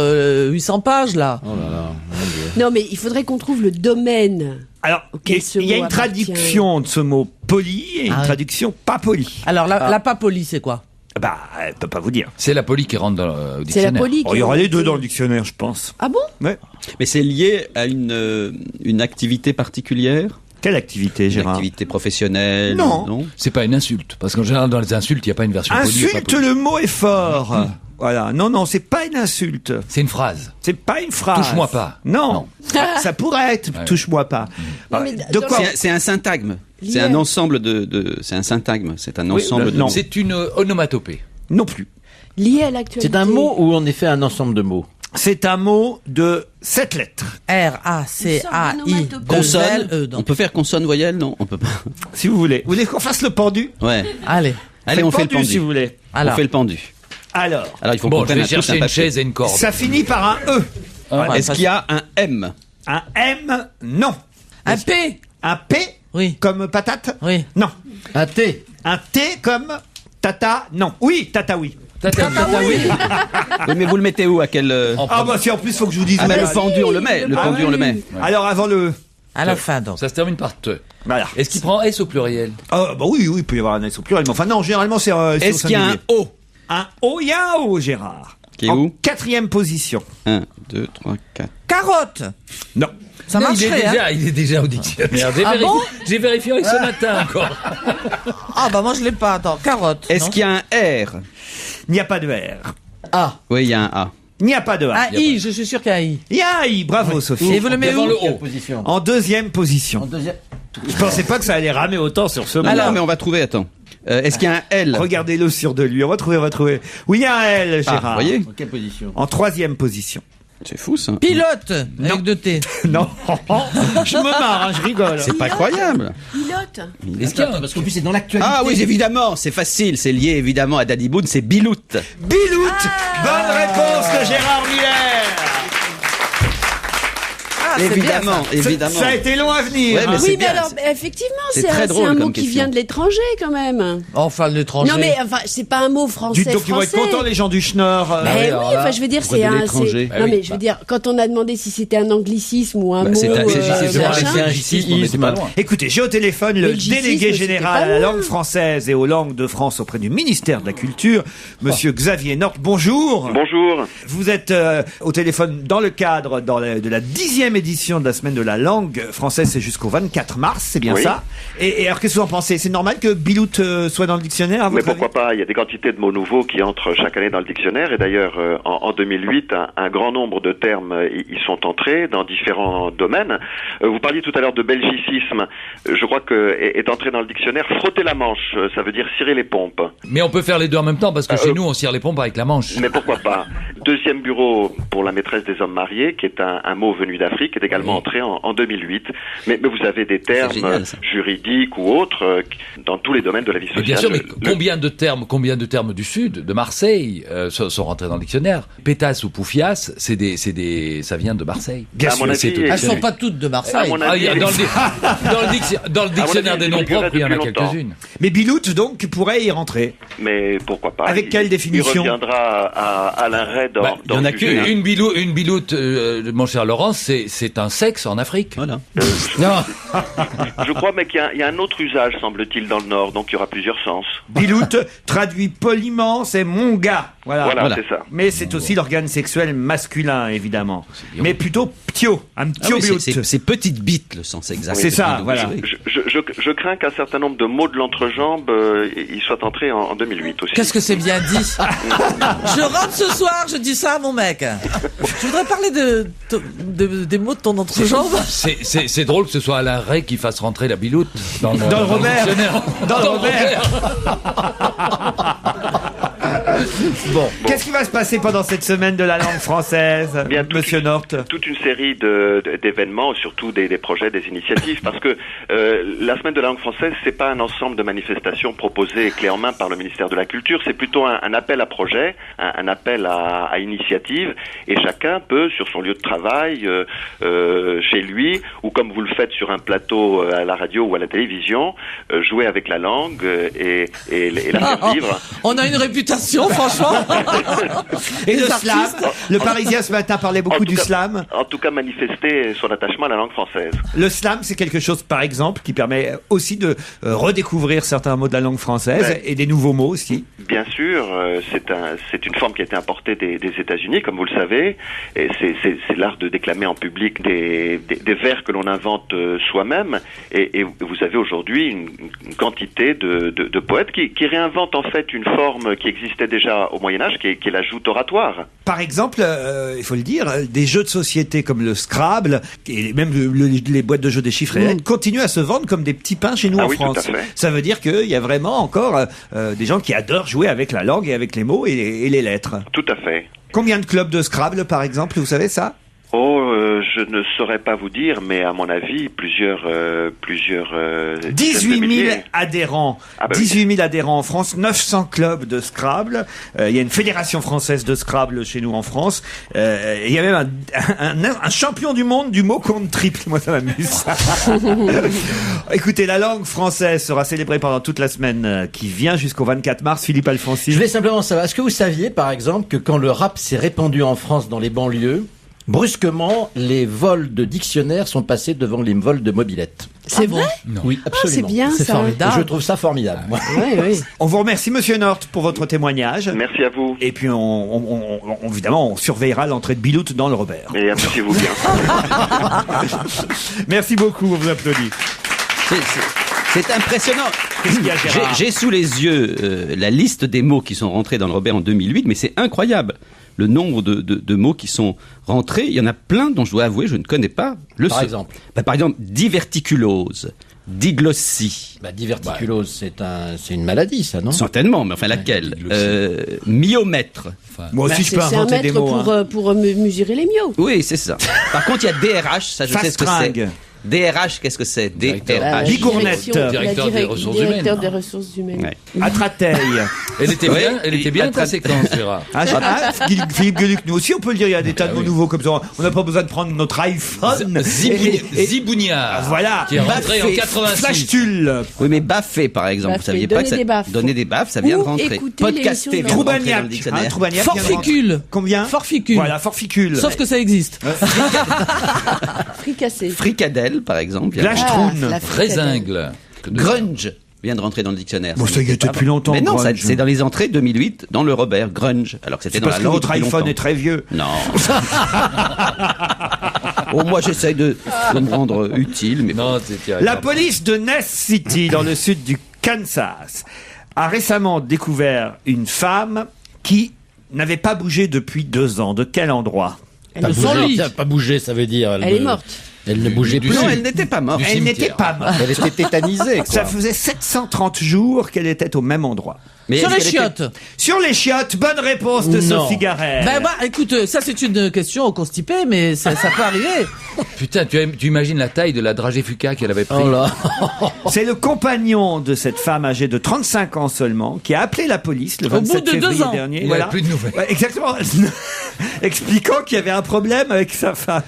800 pages là. Oh là là, mon Dieu. Non, mais il faudrait qu'on trouve le domaine. Alors, Auquel ce il y a mot une appartient. traduction de ce mot poli et une Ah oui. traduction pas poli. Alors la pas polie, c'est quoi? Bah, elle peut pas vous dire. C'est la poli qui rentre au C'est la dictionnaire. poli. Oh, il y aura les deux dans le dictionnaire, je pense. Ah bon? Ouais. Mais c'est lié à une activité particulière? Quelle activité, Une Gérard? activité professionnelle? Non. C'est pas une insulte parce qu'en général dans les insultes il y a pas une version polie. et pas Insulte, polie. le mot est fort. Voilà. Non, c'est pas une insulte. C'est une phrase. C'est pas une phrase. Touche-moi pas. Non. Ça pourrait être Ouais. touche-moi pas. Non, mais De dans quoi? C'est un syntagme. C'est Lié. un ensemble c'est un syntagme. C'est un ensemble de non. C'est une onomatopée. Non plus. Lié à l'actualité. C'est un mot ou en effet un ensemble de mots? C'est un mot de 7 lettres. R-A-C-A-I. consonne. On peut faire consonne voyelle? Non, on peut pas. Si vous voulez. Vous voulez qu'on fasse le pendu? Ouais. Allez. Allez, on fait le pendu. si vous voulez. Alors. On fait le pendu. Alors, Alors il faut Bon, qu'on je prenne vais un truc, chercher un une papier. chaise et une corde. ça finit par un E. Est-ce qu'il y a un M? Un M, non. Un P. Un P, Oui. comme patate? Oui. Non. Un T. Un T comme tata? Non. Oui, tata, oui. Oui, mais vous le mettez où? À quel Ah bah si, en plus, faut que je vous dise. Ah, mais même. le pendu, on le met. Le Ah pendu, oui. on le met. Alors, avant le... À la fin donc. Ça se termine par te. Voilà. Est-ce qu'il prend S au pluriel? Ah bah oui, il peut y avoir un S au pluriel. Mais enfin, non, généralement, c'est... Est-ce qu'il y a un O? Un O, il y a un O, Gérard. Qui est en où? 4e position. 1, 2, 3, 4. Carotte. Non. Ça Non, marcherait, hein. il est déjà au dictionnaire. Ah bon? J'ai vérifié avec ce matin encore. Ah bah moi je l'ai pas. Attends, carotte. Est-ce non. qu'il y a un R? Il n'y a pas de R. Ah. Oui, il y a un A. Il n'y a pas de A. Un I, je suis sûr qu'il y a un I. Il y a un I. Bravo, Sophie. Et vous le mettez Devant où? le Quelle O. position? En 2e position. En deuxième. Je pensais pas que ça allait ramer autant sur ce mot. Alors, mais on va trouver, attends. Est-ce qu'il y a un L? Regardez-le sur de lui. On va trouver. Oui, il y a un L, Ah, Gérard. vous voyez? En quelle position? En 3e position. C'est fou, ça. Pilote. Non. Avec 2 T. Non. Je me marre, hein, je rigole. C'est pas croyable. Pilote. Est-ce qu'il y a un- Parce qu'en plus c'est dans l'actualité. Ah oui, évidemment, c'est facile. C'est lié évidemment à Daddy Boone, c'est Bilout. Bilout. Bonne réponse de Gérard Miller. Évidemment, évidemment. Ça a été long à venir. Ouais, mais c'est Oui, mais bien. alors, effectivement, C'est c'est très drôle un mot comme qui question. vient de l'étranger, quand même. Enfin, de l'étranger. Non, mais enfin, c'est pas un mot français. Donc ils vont être français. contents, les gens du Schnorr. Mais oui, enfin, je veux dire, pourquoi c'est de un. l'étranger Non, mais je veux dire, quand on a demandé si c'était un anglicisme ou un mot. c'est un- machin, on n'était pas loin. Écoutez, j'ai au téléphone le Belgicisme, délégué c'était général pas à la loin. langue française et aux langues de France auprès du ministère de la Culture, monsieur Xavier Nort. Bonjour. Bonjour. Vous êtes au téléphone dans le cadre de la 10e édition de la semaine de la langue française, c'est jusqu'au 24 mars, c'est bien Oui. ça. Et alors, qu'est-ce que vous en pensez? C'est normal que Bilout soit dans le dictionnaire, à Mais votre avis? pourquoi pas? Il y a des quantités de mots nouveaux qui entrent chaque année dans le dictionnaire. Et d'ailleurs, en 2008, un grand nombre de termes y sont entrés dans différents domaines. Vous parliez tout à l'heure de belgicisme. Je crois que est entré dans le dictionnaire frotter la manche. Ça veut dire cirer les pompes. Mais on peut faire les deux en même temps, parce que chez nous, on cire les pompes avec la manche. Mais pourquoi pas? Deuxième bureau pour la maîtresse des hommes mariés, qui est un mot venu d'Afrique, est également entré en 2008. Mais vous avez des termes génial, ça. juridiques ou autres dans tous les domaines de la vie Mais sociale. bien sûr, mais combien de termes du Sud, de Marseille, sont rentrés dans le dictionnaire? Pétasse ou Poufias, ça vient de Marseille. Bien sûr, c'est Elles sont pas toutes de Marseille. Il y a dans le dictionnaire des noms propres, il y en a quelques-unes. Mais Bilout, donc, pourrait y rentrer. Mais pourquoi pas? Avec quelle définition? Il reviendra à Alain Ray dans Il y en a le sujet. qu'une. Une biloute, mon cher Laurent, c'est un sexe en Afrique. Voilà. Non. Je crois, mais qu'il y a un autre usage, semble-t-il, dans le Nord, donc il y aura plusieurs sens. Bilout, traduit poliment, c'est mon gars. Voilà. C'est ça. Mais c'est aussi l'organe sexuel masculin, évidemment. Mais plutôt ptio, un ptio Bilout. C'est petite bite, le sens exact. C'est ça, voilà. Je crains qu'un certain nombre de mots de l'entrejambe ils soient entrés en 2008 aussi. Qu'est-ce que c'est bien dit. Je rentre ce soir, je dis ça à mon mec. Je voudrais parler des mots de ton entrejambe. C'est drôle que ce soit Alain Ray qui fasse rentrer la biloute dans le Robert. dictionnaire. Dans le Robert. Bon, qu'est-ce qui va se passer pendant cette semaine de la langue française, monsieur Nort? Toute une série d'événements, surtout des projets, des initiatives, parce que la semaine de la langue française, c'est pas un ensemble de manifestations proposées clé en main par le ministère de la Culture, c'est plutôt un appel à projet, un appel à initiative, et chacun peut, sur son lieu de travail, chez lui, ou comme vous le faites sur un plateau à la radio ou à la télévision, jouer avec la langue et la faire vivre. On a une réputation, franchement. Et le slam, le Parisien ce matin parlait beaucoup du slam. En tout cas, manifester son attachement à la langue française. Le slam, c'est quelque chose, par exemple, qui permet aussi de redécouvrir certains mots de la langue française et des nouveaux mots aussi. Bien sûr, c'est une forme qui a été importée des États-Unis, comme vous le savez. Et c'est l'art de déclamer en public des vers que l'on invente soi-même. Et vous avez aujourd'hui une quantité de poètes qui réinventent en fait une forme qui existait déjà au Moyen-Âge, qui est la joute oratoire. Par exemple, il faut le dire, des jeux de société comme le Scrabble et même les boîtes de jeux des chiffres et lettres continuent à se vendre comme des petits pains chez nous en France. Tout à fait. Ça veut dire qu'il y a vraiment encore des gens qui adorent jouer avec la langue et avec les mots et les lettres. Tout à fait. Combien de clubs de Scrabble, par exemple, vous savez ça? Je ne saurais pas vous dire, mais à mon avis, plusieurs 18 000 adhérents. 18 000 adhérents en France, 900 clubs de Scrabble. Il y a une fédération française de Scrabble chez nous en France. Il y a même un champion du monde du mot compte triple. Moi, ça m'amuse. Écoutez, la langue française sera célébrée pendant toute la semaine qui vient jusqu'au 24 mars. Philippe Alfonsi. Je voulais simplement savoir, est-ce que vous saviez, par exemple, que quand le rap s'est répandu en France dans les banlieues, brusquement, les vols de dictionnaires sont passés devant les vols de mobylettes. C'est vrai? Oui, absolument. C'est bien, c'est ça. formidable. Je trouve ça formidable. moi. Oui. On vous remercie, monsieur Nort, pour votre témoignage. Merci à vous. Et puis, évidemment, on surveillera l'entrée de Bilout dans le Robert. Et amusez-vous bien. Merci beaucoup, on vous applaudit. C'est impressionnant. Qu'est-ce qu'il y a, Gérard ? J'ai sous les yeux la liste des mots qui sont rentrés dans le Robert en 2008, mais c'est incroyable. Le nombre de mots qui sont rentrés, il y en a plein dont je dois avouer je ne connais pas le Par seul. exemple Par exemple, diverticulose, diglossie. Diverticulose, c'est une maladie, ça, non? Certainement, mais enfin laquelle? Myomètre. Moi aussi, je peux inventer des mots. Pour mesurer les miots. Oui, c'est ça. Par contre, il y a DRH, ça je sais ce que c'est. DRH, qu'est-ce que c'est? DRH. Bigournette. Directeur des ressources humaines. Directeur des ressources humaines. À Trateil. Elle était bien ta séquence, Gérard. Philippe Gueluc, nous aussi on peut le dire, il y a des tas de mots nouveaux comme ça. On n'a pas besoin de prendre notre iPhone. Zibougnard. Voilà. Qui est rentré en 86. Flash-Tulle. Oui, mais baffé, par exemple. Vous saviez pas que ça... Donner des baffes, ça vient de rentrer. Podcaster, vient de rentrer dans le dictionnaire. Forficule. Combien? Forficule. Voilà, forficule. Sauf que ça existe. Fricassé. Fricadelle, par exemple. Glashtroun. Frézingle. Grunge vient de rentrer dans le dictionnaire. Bon, ça y était depuis longtemps. Mais non, grunge. c'est dans les entrées 2008, dans le Robert, grunge. Alors que c'était dans la langue. Parce que votre depuis iPhone longtemps. est très vieux. Non. Oh, moi, j'essaye de me rendre utile, mais non, La police de Ness City, dans le sud du Kansas, a récemment découvert une femme qui n'avait pas bougé depuis 2 ans. De quel endroit? Pas bougé, ça, pas bougé, ça veut dire. Elle est morte. Elle ne bougeait plus. non, elle n'était pas morte. Elle n'était pas morte. Elle était tétanisée, quoi. Ça faisait 730 jours qu'elle était au même endroit. Mais Sur est-ce les qu'elle était- chiottes. Sur les chiottes, bonne réponse de Non. Sophie Garrel. Ben, écoute, ça c'est une question constipée, mais ça peut arriver. Putain, tu imagines la taille de la dragée fuca qu'elle avait pris. Oh là. C'est le compagnon de cette femme âgée de 35 ans seulement qui a appelé la police le Au bout 27 de 2 février ans. dernier. Il avait plus de nouvelles. Ouais, exactement. Expliquant qu'il y avait un problème avec sa femme.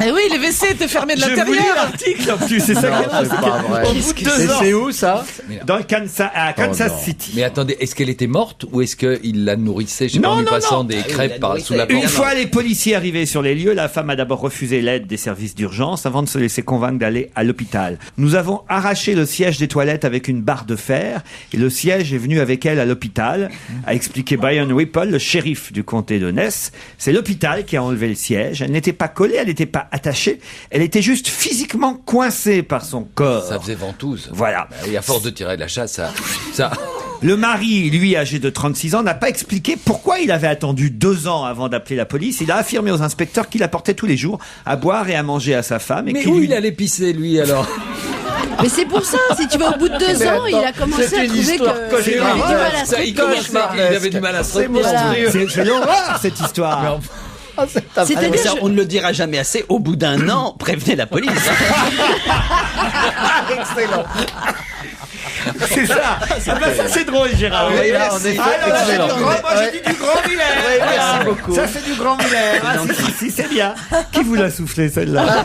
Eh oui, les WC étaient fermés de Je vous lis l'intérieur. l'article en plus, c'est ça qui est drôle, c'est pas vrai. qu'au bout de 2 ans, C'est où ça? dans le Kansas, à Kansas non. City. Mais attendez, est-ce qu'elle était morte ou est-ce qu'il la nourrissait, je sais pas, en lui passant des crêpes sous la porte? Une fois les policiers arrivés sur les lieux, la femme a d'abord refusé l'aide des services d'urgence avant de se laisser convaincre d'aller à l'hôpital. Nous avons arraché le siège des toilettes avec une barre de fer et le siège est venu avec elle à l'hôpital, a expliqué Brian Whipple, le shérif du comté de Ness. C'est l'hôpital qui a enlevé le siège. Elle n'était pas collée, elle n'était pas attachée. Elle était juste physiquement coincée par son corps. Ça faisait ventouse. Voilà. Bah oui, à force de tirer de la chasse, ça... Le mari, lui, âgé de 36 ans, n'a pas expliqué pourquoi il avait attendu 2 ans avant d'appeler la police. Il a affirmé aux inspecteurs qu'il apportait tous les jours à boire et à manger à sa femme. Et Mais qu'il où lui- il allait pisser, lui, alors? Mais c'est pour ça, si tu vas au bout de 2 ans, il a commencé à trouver qu'il avait du mal à se Ça, il commençait, il avait du mal à se retenir. C'est l'horreur, cette histoire. C'est-à-dire, Mais ça, on ne le dira jamais assez. Au bout d'1 an, prévenez la police. Excellent. C'est ça. Ah bah ça c'est drôle, Gérard. Oui, là, Merci. en effet, Ah, non, là, excellent. moi j'ai dit du grand Miller. Oui, merci Voilà. beaucoup. Ça c'est du grand Miller. Ah, si, c'est bien. Qui vous l'a soufflé celle-là?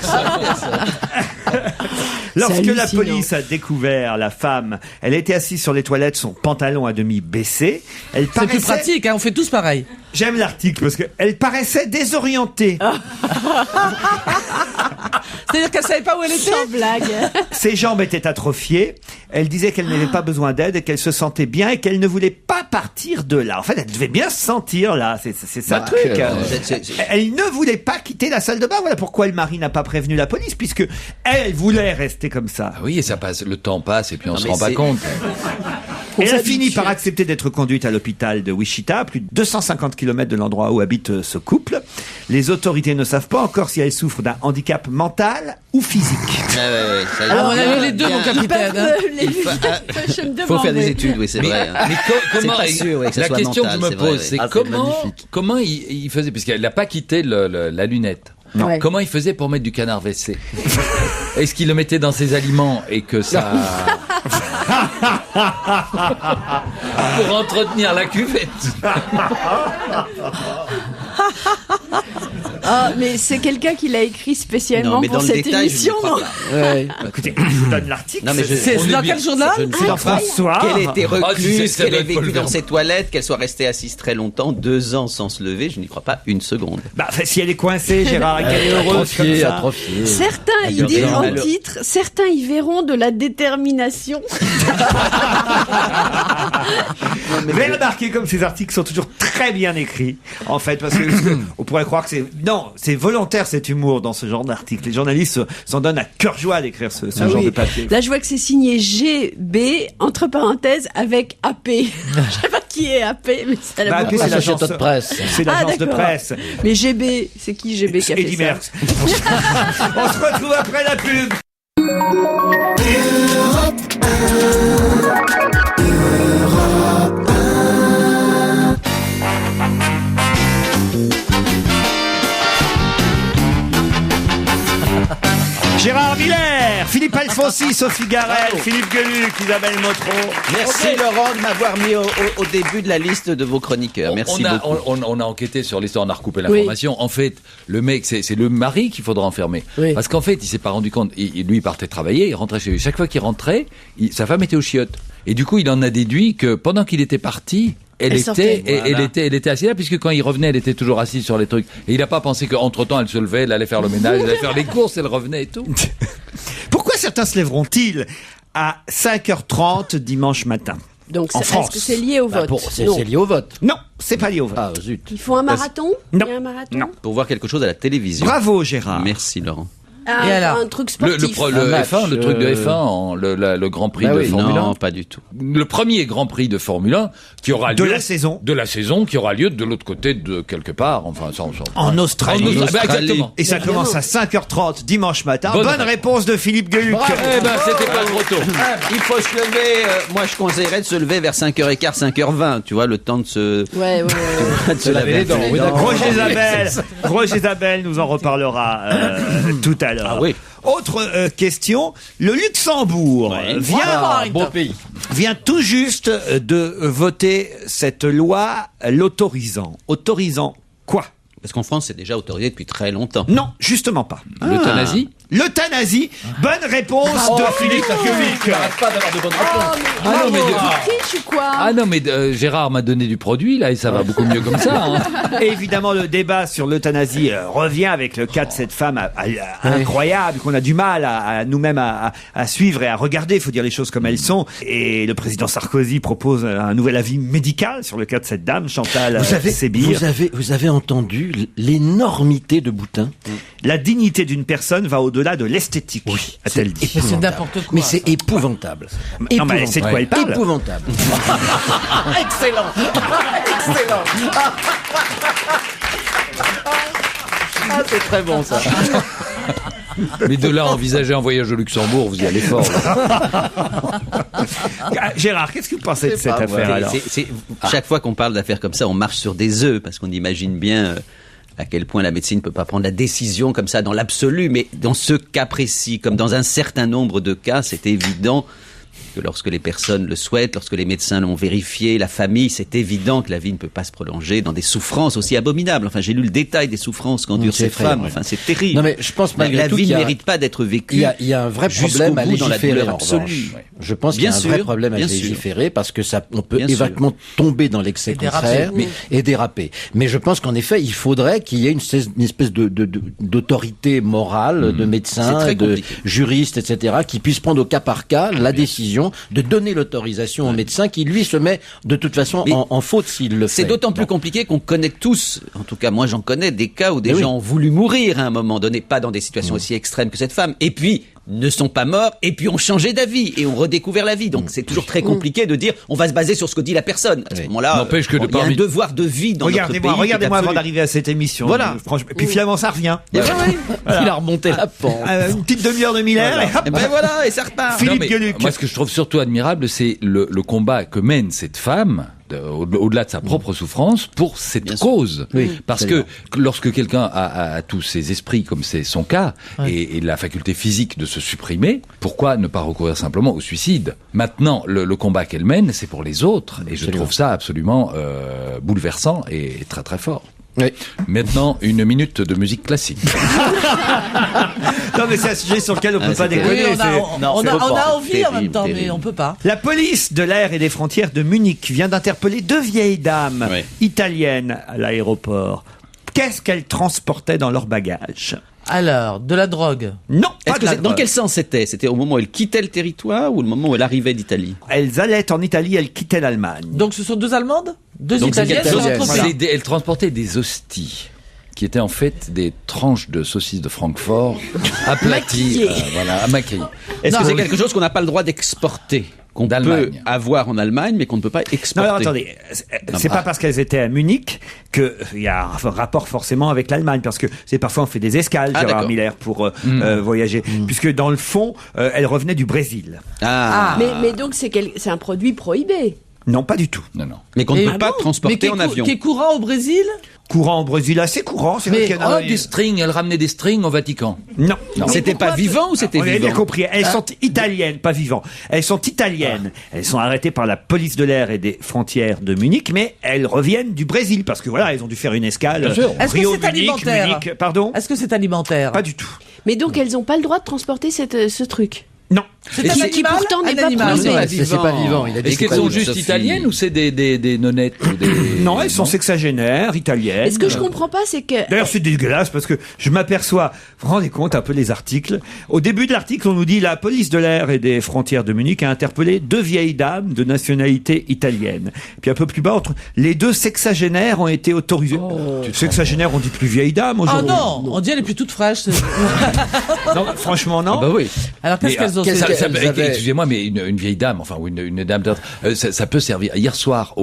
Lorsque C'est la hallucinant. police a découvert la femme, elle était assise sur les toilettes, son pantalon à demi baissé. Elle C'est plus paraissait... pratique, hein, on fait tous pareil. J'aime l'article parce qu'elle paraissait désorientée. C'est-à-dire qu'elle savait pas où elle était. sans blague. Ses jambes étaient atrophiées. Elle disait qu'elle n'avait pas besoin d'aide et qu'elle se sentait bien et qu'elle ne voulait pas partir de là. En fait, elle devait bien se sentir là. C'est ça le truc. Elle ne voulait pas quitter la salle de bain. Voilà pourquoi le mari n'a pas prévenu la police, puisque elle voulait rester comme ça. Ah oui, et ça passe, le temps passe et puis on Non, se mais rend pas c'est- compte. Et elle finit par accepter d'être conduite à l'hôpital de Wichita, à plus de 250 km de l'endroit où habite ce couple. Les autorités ne savent pas encore si elle souffre d'un handicap mental ou physique. Alors, on a eu les deux, mon capitaine. hein. Il faut faire des études, oui, c'est vrai. hein. Mais comment, C'est pas sûr, oui, que ça la soit question mental, que je me c'est vrai, pose, oui. c'est Ah, c'est comment il faisait, parce qu'elle n'a pas quitté la lunette. Non. Ouais. Comment il faisait pour mettre du canard WC? Est-ce qu'il le mettait dans ses aliments et que ça... pour entretenir la cuvette? Ah, mais c'est quelqu'un qui l'a écrit spécialement Non, mais pour dans le cette détail, je émission. ne crois pas. Écoutez, je vous donne l'article. Non, mais je- C'est On est dans bien. quel journal? Je ne sais Dans pas François. qu'elle était Ah, tu sais, recluse, ça qu'elle doit ait être vécu Paul dans Verlaine. ses toilettes, qu'elle soit restée assise très longtemps, 2 ans sans se lever, je n'y crois pas une seconde. Bah, si elle est coincée, Gérard, et qu'elle est heureuse comme ça. Atrophié. Certains y Attends, disent en alors- titre, certains y verront de la détermination. Vous avez remarqué comme ces articles sont toujours très bien écrits, en fait, parce que on pourrait croire que c'est... Non, c'est volontaire cet humour dans ce genre d'article. Les journalistes s'en donnent à cœur joie d'écrire ce Ah genre oui. de papier. Là, je vois que c'est signé GB, entre parenthèses, avec AP. Je sais pas qui est AP, mais c'est Bah, la AP, c'est La l'agence société de presse. C'est l'agence de d'accord. presse. Mais GB, c'est qui GB qui a fait Eddie ça? Merckx. On se retrouve après la pub. Fonsi, Sophie Garel, Philippe Gueluc, Isabelle Motro. Merci Laurent de m'avoir mis au début de la liste de vos chroniqueurs. Merci beaucoup. On a enquêté sur l'histoire, on a recoupé l'information. En fait, le mec, c'est le mari qu'il faudra enfermer. Parce qu'en fait, il s'est pas rendu compte. Lui, il partait travailler, il rentrait chez lui. Chaque fois qu'il rentrait, sa femme était aux chiottes. Et du coup, il en a déduit que pendant qu'il était parti, elle était assise là, puisque quand il revenait, elle était toujours assise sur les trucs. Et il n'a pas pensé qu'entre-temps, elle se levait, elle allait faire le ménage, elle allait faire les courses, elle revenait et tout. Pourquoi certains se lèveront-ils à 5h30 dimanche matin? Donc, en France. Est-ce que c'est lié au vote? C'est lié au vote. Non, c'est pas lié au vote. Ah, zut. Il faut un marathon? Non. Il y a un marathon? Non. Pour voir quelque chose à la télévision. Bravo, Gérard. Merci Laurent. Et alors un truc sportif. Le F1, le truc de F1, le Grand Prix de Formule 1. Non, pas du tout. Le premier Grand Prix de Formule 1 qui aura lieu de la saison qui aura lieu de l'autre côté de quelque part, enfin en Australie. Exactement. Et ça commence à 5h30 dimanche matin. Bonne réponse de Philippe Gueluc. C'était pas trop tôt. Il faut se lever. Moi, je conseillerais de se lever vers 5h15, 5h20. Tu vois, le temps de se. Ouais. de se laver les dents. Roger Isabelle nous en reparlera tout à l'heure. Ah oui. Autre question, le Luxembourg vient tout juste de voter cette loi l'autorisant. Autorisant quoi? Parce qu'en France, c'est déjà autorisé depuis très longtemps. Non, justement pas. L'euthanasie? L'euthanasie. Bonne réponse de Philippe Gueluc. J'arrête pas d'avoir de bonnes réponses. Ah non, mais Gérard m'a donné du produit, là, et ça va beaucoup mieux comme ça. Hein. Et évidemment, le débat sur l'euthanasie revient avec le cas de cette femme incroyable, qu'on a du mal à nous-mêmes à suivre et à regarder. Il faut dire les choses comme elles sont. Et le président Sarkozy propose un nouvel avis médical sur le cas de cette dame, Chantal Sébir. Vous avez entendu l'énormité de Boutin? La dignité d'une personne va au-delà de l'esthétique, a-t-elle dit. Mais c'est n'importe quoi. Mais c'est épouvantable. Non, mais c'est de quoi elle parle. Épouvantable. Excellent. Excellent. C'est très bon ça. Mais de là à envisager un voyage au Luxembourg, vous y allez fort. Gérard, qu'est-ce que vous pensez de cette affaire alors? Chaque fois qu'on parle d'affaires comme ça, on marche sur des œufs, parce qu'on imagine bien à quel point la médecine ne peut pas prendre la décision comme ça dans l'absolu. Mais dans ce cas précis, comme dans un certain nombre de cas, c'est évident que lorsque les personnes le souhaitent, lorsque les médecins l'ont vérifié, la famille, c'est évident que la vie ne peut pas se prolonger dans des souffrances aussi abominables. Enfin, j'ai lu le détail des souffrances qu'endurent ces femmes. Enfin, c'est terrible. Non, mais je pense malgré tout la vie ne mérite pas d'être vécue. Il y a un vrai problème à légiférer en absolue. revanche. Je pense qu'il y a un vrai problème à légiférer parce que ça, on peut éventuellement tomber dans l'excès contraire et déraper. Mais je pense qu'en effet, il faudrait qu'il y ait une espèce d'autorité morale, de médecins, de juristes, etc., qui puissent prendre au cas par cas la décision de donner l'autorisation au médecin qui, lui, se met de toute façon en faute s'il le fait. C'est d'autant plus compliqué qu'on connaît tous, en tout cas moi j'en connais, des cas où des gens ont voulu mourir à un moment donné, pas dans des situations aussi extrêmes que cette femme, et puis ne sont pas morts, et puis ont changé d'avis, et ont redécouvert la vie. Donc c'est toujours très compliqué de dire on va se baser sur ce que dit la personne. À ce moment-là, il y a un devoir de vie dans notre pays. Regardez-moi avant d'arriver à cette émission. Voilà. Et puis finalement ça revient. Voilà. Il a remonté la pente. Une petite demi-heure de Miller, et hop. Et ben voilà, et ça repart. Philippe Gueluc. Moi, ce que je trouve surtout admirable, c'est le combat que mène cette femme, au-delà de sa propre souffrance, pour cette cause. Parce que lorsque quelqu'un a tous ses esprits, comme c'est son cas, et la faculté physique de se supprimer, pourquoi ne pas recourir simplement au suicide? Maintenant, le combat qu'elle mène, c'est pour les autres. Et je trouve ça absolument bouleversant et très très fort. Oui. Maintenant, une minute de musique classique. Non, mais c'est un sujet sur lequel on peut pas déconner. On a envie en même temps, mais on peut pas. La police de l'air et des frontières de Munich vient d'interpeller 2 vieilles dames italiennes à l'aéroport. Qu'est-ce qu'elles transportaient dans leur bagage? Alors, de la drogue? Non, pas de la drogue. Dans quel sens c'était? C'était au moment où elles quittaient le territoire ou le moment où elles arrivaient d'Italie? Elles allaient en Italie, elles quittaient l'Allemagne. Donc ce sont 2 Allemandes? 2 Donc Italiennes? Elles transportaient des hosties, qui étaient en fait des tranches de saucisses de Francfort aplaties, maquillées. Est-ce que c'est quelque chose qu'on n'a pas le droit d'exporter? Qu'on peut avoir en Allemagne, mais qu'on ne peut pas exporter. Non, alors, attendez, c'est pas parce qu'elles étaient à Munich qu'il y a un rapport forcément avec l'Allemagne, parce que c'est parfois on fait des escales, Gérard Miller, pour voyager, puisque dans le fond, elles revenaient du Brésil. Mais donc c'est un produit prohibé. Non, pas du tout. Non. Mais qu'on ne peut pas transporter en avion. Qui est courant au Brésil? Courant au Brésil, assez courant. C'est vrai qu'il y en a. Des strings, elle ramenait des strings au Vatican. Non. C'était pas vivant ou c'était On vivant? avait bien compris. Elles sont italiennes, pas vivant. Elles sont italiennes. Elles sont arrêtées par la police de l'air et des frontières de Munich, mais elles reviennent du Brésil parce que voilà, elles ont dû faire une escale. Est-ce que Rio, c'est alimentaire? Munich. Pardon? Est-ce que c'est alimentaire? Pas du tout. Mais donc, elles n'ont pas le droit de transporter ce truc. Non. C'est un qui animal? pourtant n'est Un pas animal. prouvé. C'est pas vivant. Il a dit Est-ce qu'elles sont juste italiennes ou c'est des nonnettes ou des... Non, elles sont sexagénaires, italiennes. Et ce que je comprends pas, c'est que... D'ailleurs, c'est dégueulasse parce que je m'aperçois, vous vous rendez compte un peu les articles. Au début de l'article, on nous dit la police de l'air et des frontières de Munich a interpellé 2 vieilles dames de nationalité italienne. Puis un peu plus bas, les 2 sexagénaires ont été autorisés. Sexagénaires, on dit plus vieilles dames aujourd'hui. Ah non, on dit elle est plus toute fraîche. Non, franchement, non. Ah bah oui. Alors qu'est-ce qu'elles ont? Excusez-moi, mais une vieille dame, enfin, ou une dame d'autre, ça peut servir. Hier soir,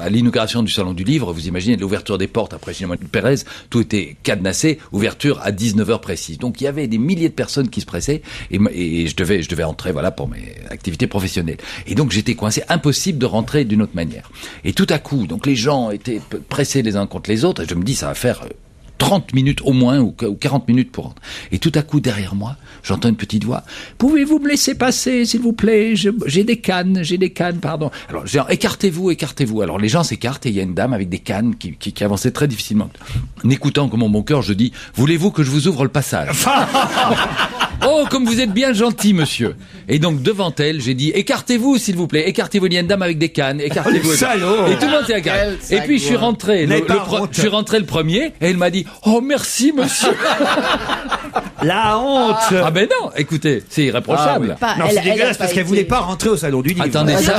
à l'inauguration du Salon du Livre, vous imaginez l'ouverture des portes après Gilles Pérez, tout était cadenassé, ouverture à 19h précise. Donc il y avait des milliers de personnes qui se pressaient et je devais entrer, voilà, pour mes activités professionnelles. Et donc j'étais coincé, impossible de rentrer d'une autre manière. Et tout à coup, donc les gens étaient pressés les uns contre les autres et je me dis, ça va faire 30 minutes au moins, ou 40 minutes pour rentrer. Et tout à coup, derrière moi, j'entends une petite voix. Pouvez-vous me laisser passer, s'il vous plaît? J'ai des cannes, pardon. Alors, écartez-vous. Alors, les gens s'écartent et il y a une dame avec des cannes qui avançait très difficilement. En écoutant comme mon bon cœur, je dis, voulez-vous que je vous ouvre le passage? Oh, comme vous êtes bien gentil, monsieur. Et donc, devant elle, j'ai dit, écartez-vous, s'il vous plaît. Écartez-vous, il y a une dame avec des cannes. Écartez-vous. Salaud. Et tout le monde s'est écarté. Et puis, je suis rentré le premier, et elle m'a dit, oh, merci, monsieur. La honte. Ah ben non, écoutez, c'est irréprochable. Non, c'est dégueulasse parce qu'elle voulait pas rentrer au Salon du Livre. Attendez, ça...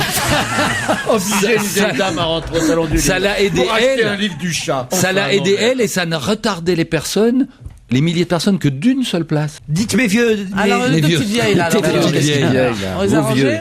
Obliger une vieille dame à rentrer au Salon du Livre. Ça l'a aidé, pour acheter elle. un livre du chat. Ça l'a aidé, elle, et ça n'a retardé les personnes, les milliers de personnes, que d'une seule place. Dites mes vieux. Alors, les deux petites vieilles, là. On les a rangées?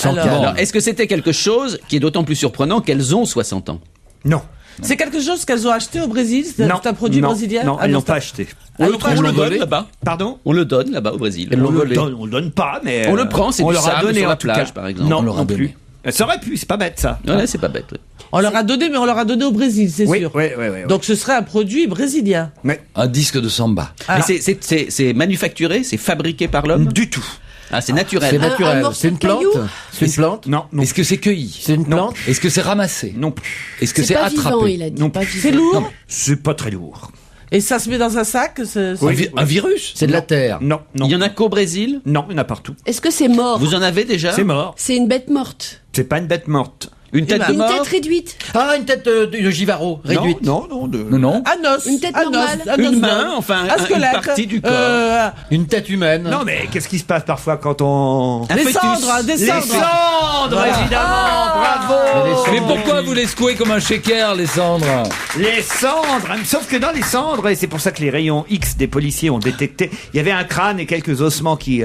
Alors, est-ce que c'était quelque chose qui est d'autant plus surprenant qu'elles ont 60 ans? Non. C'est quelque chose qu'elles ont acheté au Brésil? C'est un produit brésilien? Non, elles l'ont pas acheté. On le donne là-bas. Pardon? On le donne là-bas au Brésil. On le donne pas, mais on le prend, c'est on du leur a sable donné sur en la tout plage, cas. par exemple. Non, non plus. Ça aurait pu, c'est pas bête ça. Ouais, c'est pas bête. Oui. On leur a donné, mais on leur a donné au Brésil, c'est sûr. Oui. Donc ce serait un produit brésilien. Un disque de samba. Mais c'est manufacturé, c'est fabriqué par l'homme? Du tout. Ah, c'est naturel. C'est naturel. C'est une plante? C'est une plante? Non. Est-ce que c'est cueilli? C'est une plante? Est-ce que c'est ramassé? Non plus. Est-ce que c'est pas attrapé? vivant, il a dit. Non, pas vivant. C'est lourd? C'est pas très lourd. Et ça se met dans un sac? Un virus? C'est de la terre? Non. Il y en a qu'au Brésil? Non, il y en a partout. Est-ce que c'est mort? Vous en avez déjà? C'est mort. C'est une bête morte. C'est pas une bête morte. Une tête de Une mort? tête réduite. Ah, une tête de Givaro, réduite. Non. Non. Un os. Une tête un normale. os, un Une os main, d'homme. enfin, Un une squelette. partie du corps. Une tête humaine. Non, mais qu'est-ce qui se passe parfois quand on... Un Les fœtus. cendres, des Les cendres. cendres, évidemment. Bravo. Mais pourquoi vous les secouez comme un shaker, les cendres? Les cendres. Sauf que dans les cendres, et c'est pour ça que les rayons X des policiers ont détecté, il y avait un crâne et quelques ossements qui...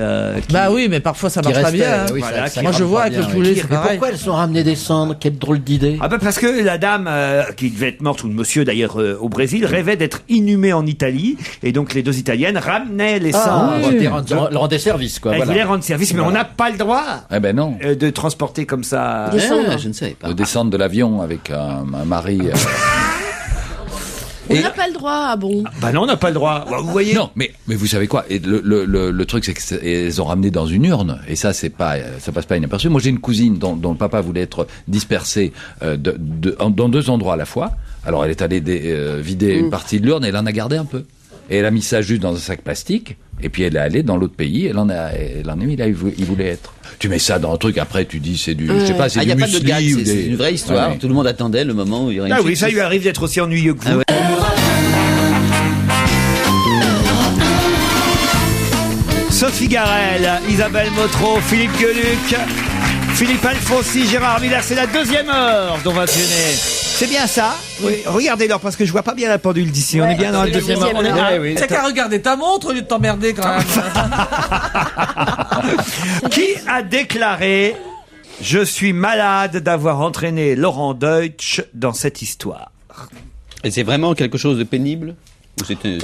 Bah oui, mais parfois ça Qui marche pas restait, bien. hein. oui, Voilà, ça Moi je marche vois pas avec le bien, poulet, oui. c'est Mais pareil. pourquoi elles sont ramenées des cendres? Quelle drôle d'idée. Ah bah parce que la dame qui devait être morte, ou le monsieur d'ailleurs au Brésil, rêvait d'être inhumée en Italie, et donc les 2 Italiennes ramenaient les cendres. Leur rendait service, quoi. Elles Voilà. voulaient rendre service, mais on n'a pas le droit Eh ben non. de transporter comme ça. Des cendres. Je ne savais pas. De descendre de l'avion avec un mari. On n'a pas le droit, ah bon? Bah non, on n'a pas le droit. Bah, vous voyez. Non, mais vous savez quoi? Et le truc, c'est qu'elles ont ramené dans une urne, et ça passe pas inaperçu. Moi, j'ai une cousine dont le papa voulait être dispersé dans 2 endroits à la fois. Alors, elle est allée vider une partie de l'urne, et elle en a gardé un peu. Et elle a mis ça juste dans un sac plastique, et puis elle est allée dans l'autre pays, elle en a mis là où il voulait être. Tu mets ça dans un truc, après tu dis c'est du, je sais pas, c'est Il du n'y a pas de muesli gag, ou c'est une vraie histoire. Ouais. Tout le monde attendait le moment où il y aurait une Ah oui, chute. ça lui arrive d'être aussi ennuyeux que vous. Ah ouais. Sophie Garel, Isabelle Motro, Philippe Gueluc, Philippe Alfonsi, Gérard Miller, c'est la 2e heure dont va finir. C'est bien ça? Oui. Regardez l'heure parce que je vois pas bien la pendule d'ici. On est bien dans la 2e heure. C'est qu'à regarder ta montre au lieu de t'emmerder quand même. Qui a déclaré « Je suis malade d'avoir entraîné Laurent Deutsch dans cette histoire ». Et c'est vraiment quelque chose de pénible?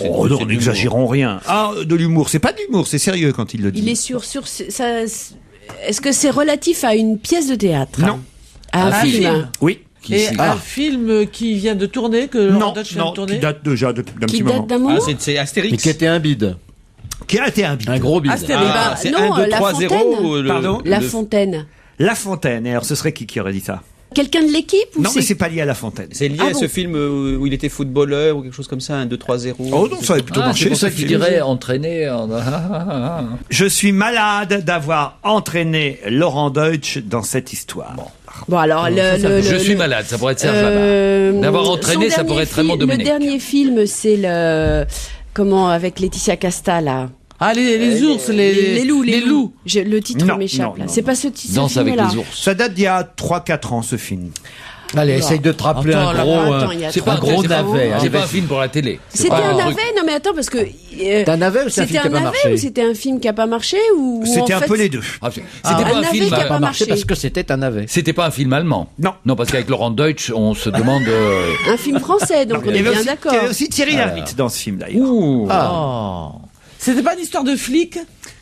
Oh non, n'exagérons rien. Ah, de l'humour. C'est pas de l'humour, c'est sérieux quand il le dit. Il est sur ça. Est-ce que c'est relatif à une pièce de théâtre? Non. Un film. Oui. Et un film qui vient de tourner, que Laurent Deutsch vient de tourner. qui date déjà d'un petit moment. Qui date d'un moment. C'est Astérix. Mais qui était un bide. Qui a été un bide. Un gros bide. Astérix. C'est non, 1, 2, La 3, 0. Fontaine. Pardon La Fontaine. La Fontaine. Et alors, ce serait qui aurait dit ça? Quelqu'un de l'équipe ou Non, mais c'est pas lié à La Fontaine. C'est lié à ce film où il était footballeur ou quelque chose comme ça, 1, 2, 3, 0. Oh non, ça avait plutôt marché. C'est pour ça qu'il dirait entraîner. Je suis malade d'avoir entraîné Laurent Deutsch dans cette histoire. Bon, alors, Je suis malade, ça pourrait être Serge Lama. D'avoir entraîné, ça pourrait être Raymond Domenech. Le dernier film, c'est avec Laetitia Casta, là. Ah, les ours, les loups. Le titre Non, m'échappe, là. non, C'est pas ce titre. Danse avec les ours. Ça date d'il y a 3-4 ans, ce film. Allez, essaye de te rappeler un gros navet. C'est pas un film pour la télé. C'était un navet? Non, mais attends, parce que. C'était un navet ou c'est un film qui a pas marché? Ou c'était un film qui a pas marché ou C'était un peu les deux. C'était pas un film qui a pas marché parce que c'était un navet. C'était pas un film allemand. Non. Non, parce qu'avec Laurent Deutsch, on se demande. Un film français, donc on est bien d'accord. Il y avait aussi Thierry Lhermitte dans ce film, d'ailleurs. C'était pas une histoire de flic?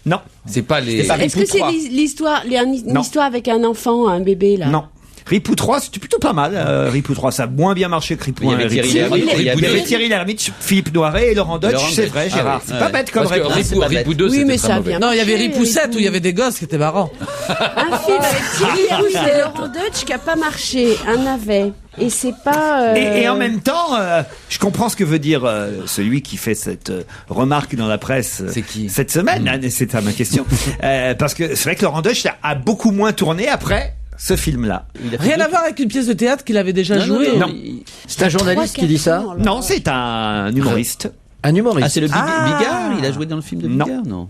Non. C'est pas les. Est-ce que c'est l'histoire, une histoire avec un enfant, un bébé, là? Non. Ripou 3, c'était plutôt pas mal. Ripou 3, ça a moins bien marché que Ripou 1. Il y avait Thierry Lhermitte, Philippe Noiret et Laurent Deutsch, c'est vrai, Gérard. C'est pas bête comme réponse. Ripou 2, oui, mais c'était ça très vient. Non, il y avait Ripou 7 où il y avait des gosses qui étaient marrants. Un film avec Thierry Lhermitte et Laurent Deutsch qui a pas marché, un navet. Et c'est pas. Et en même temps, je comprends ce que veut dire celui qui fait cette remarque dans la presse cette semaine. C'est ça ma question. Parce que c'est vrai que Laurent Deutsch a beaucoup moins tourné après ce film-là. Rien à voir avec une pièce de théâtre qu'il avait déjà jouée. Non. C'est un journaliste qui dit ça? Non, c'est un humoriste. Un humoriste. Ah, c'est le Bigard? Il a joué dans le film de Bigard? Non.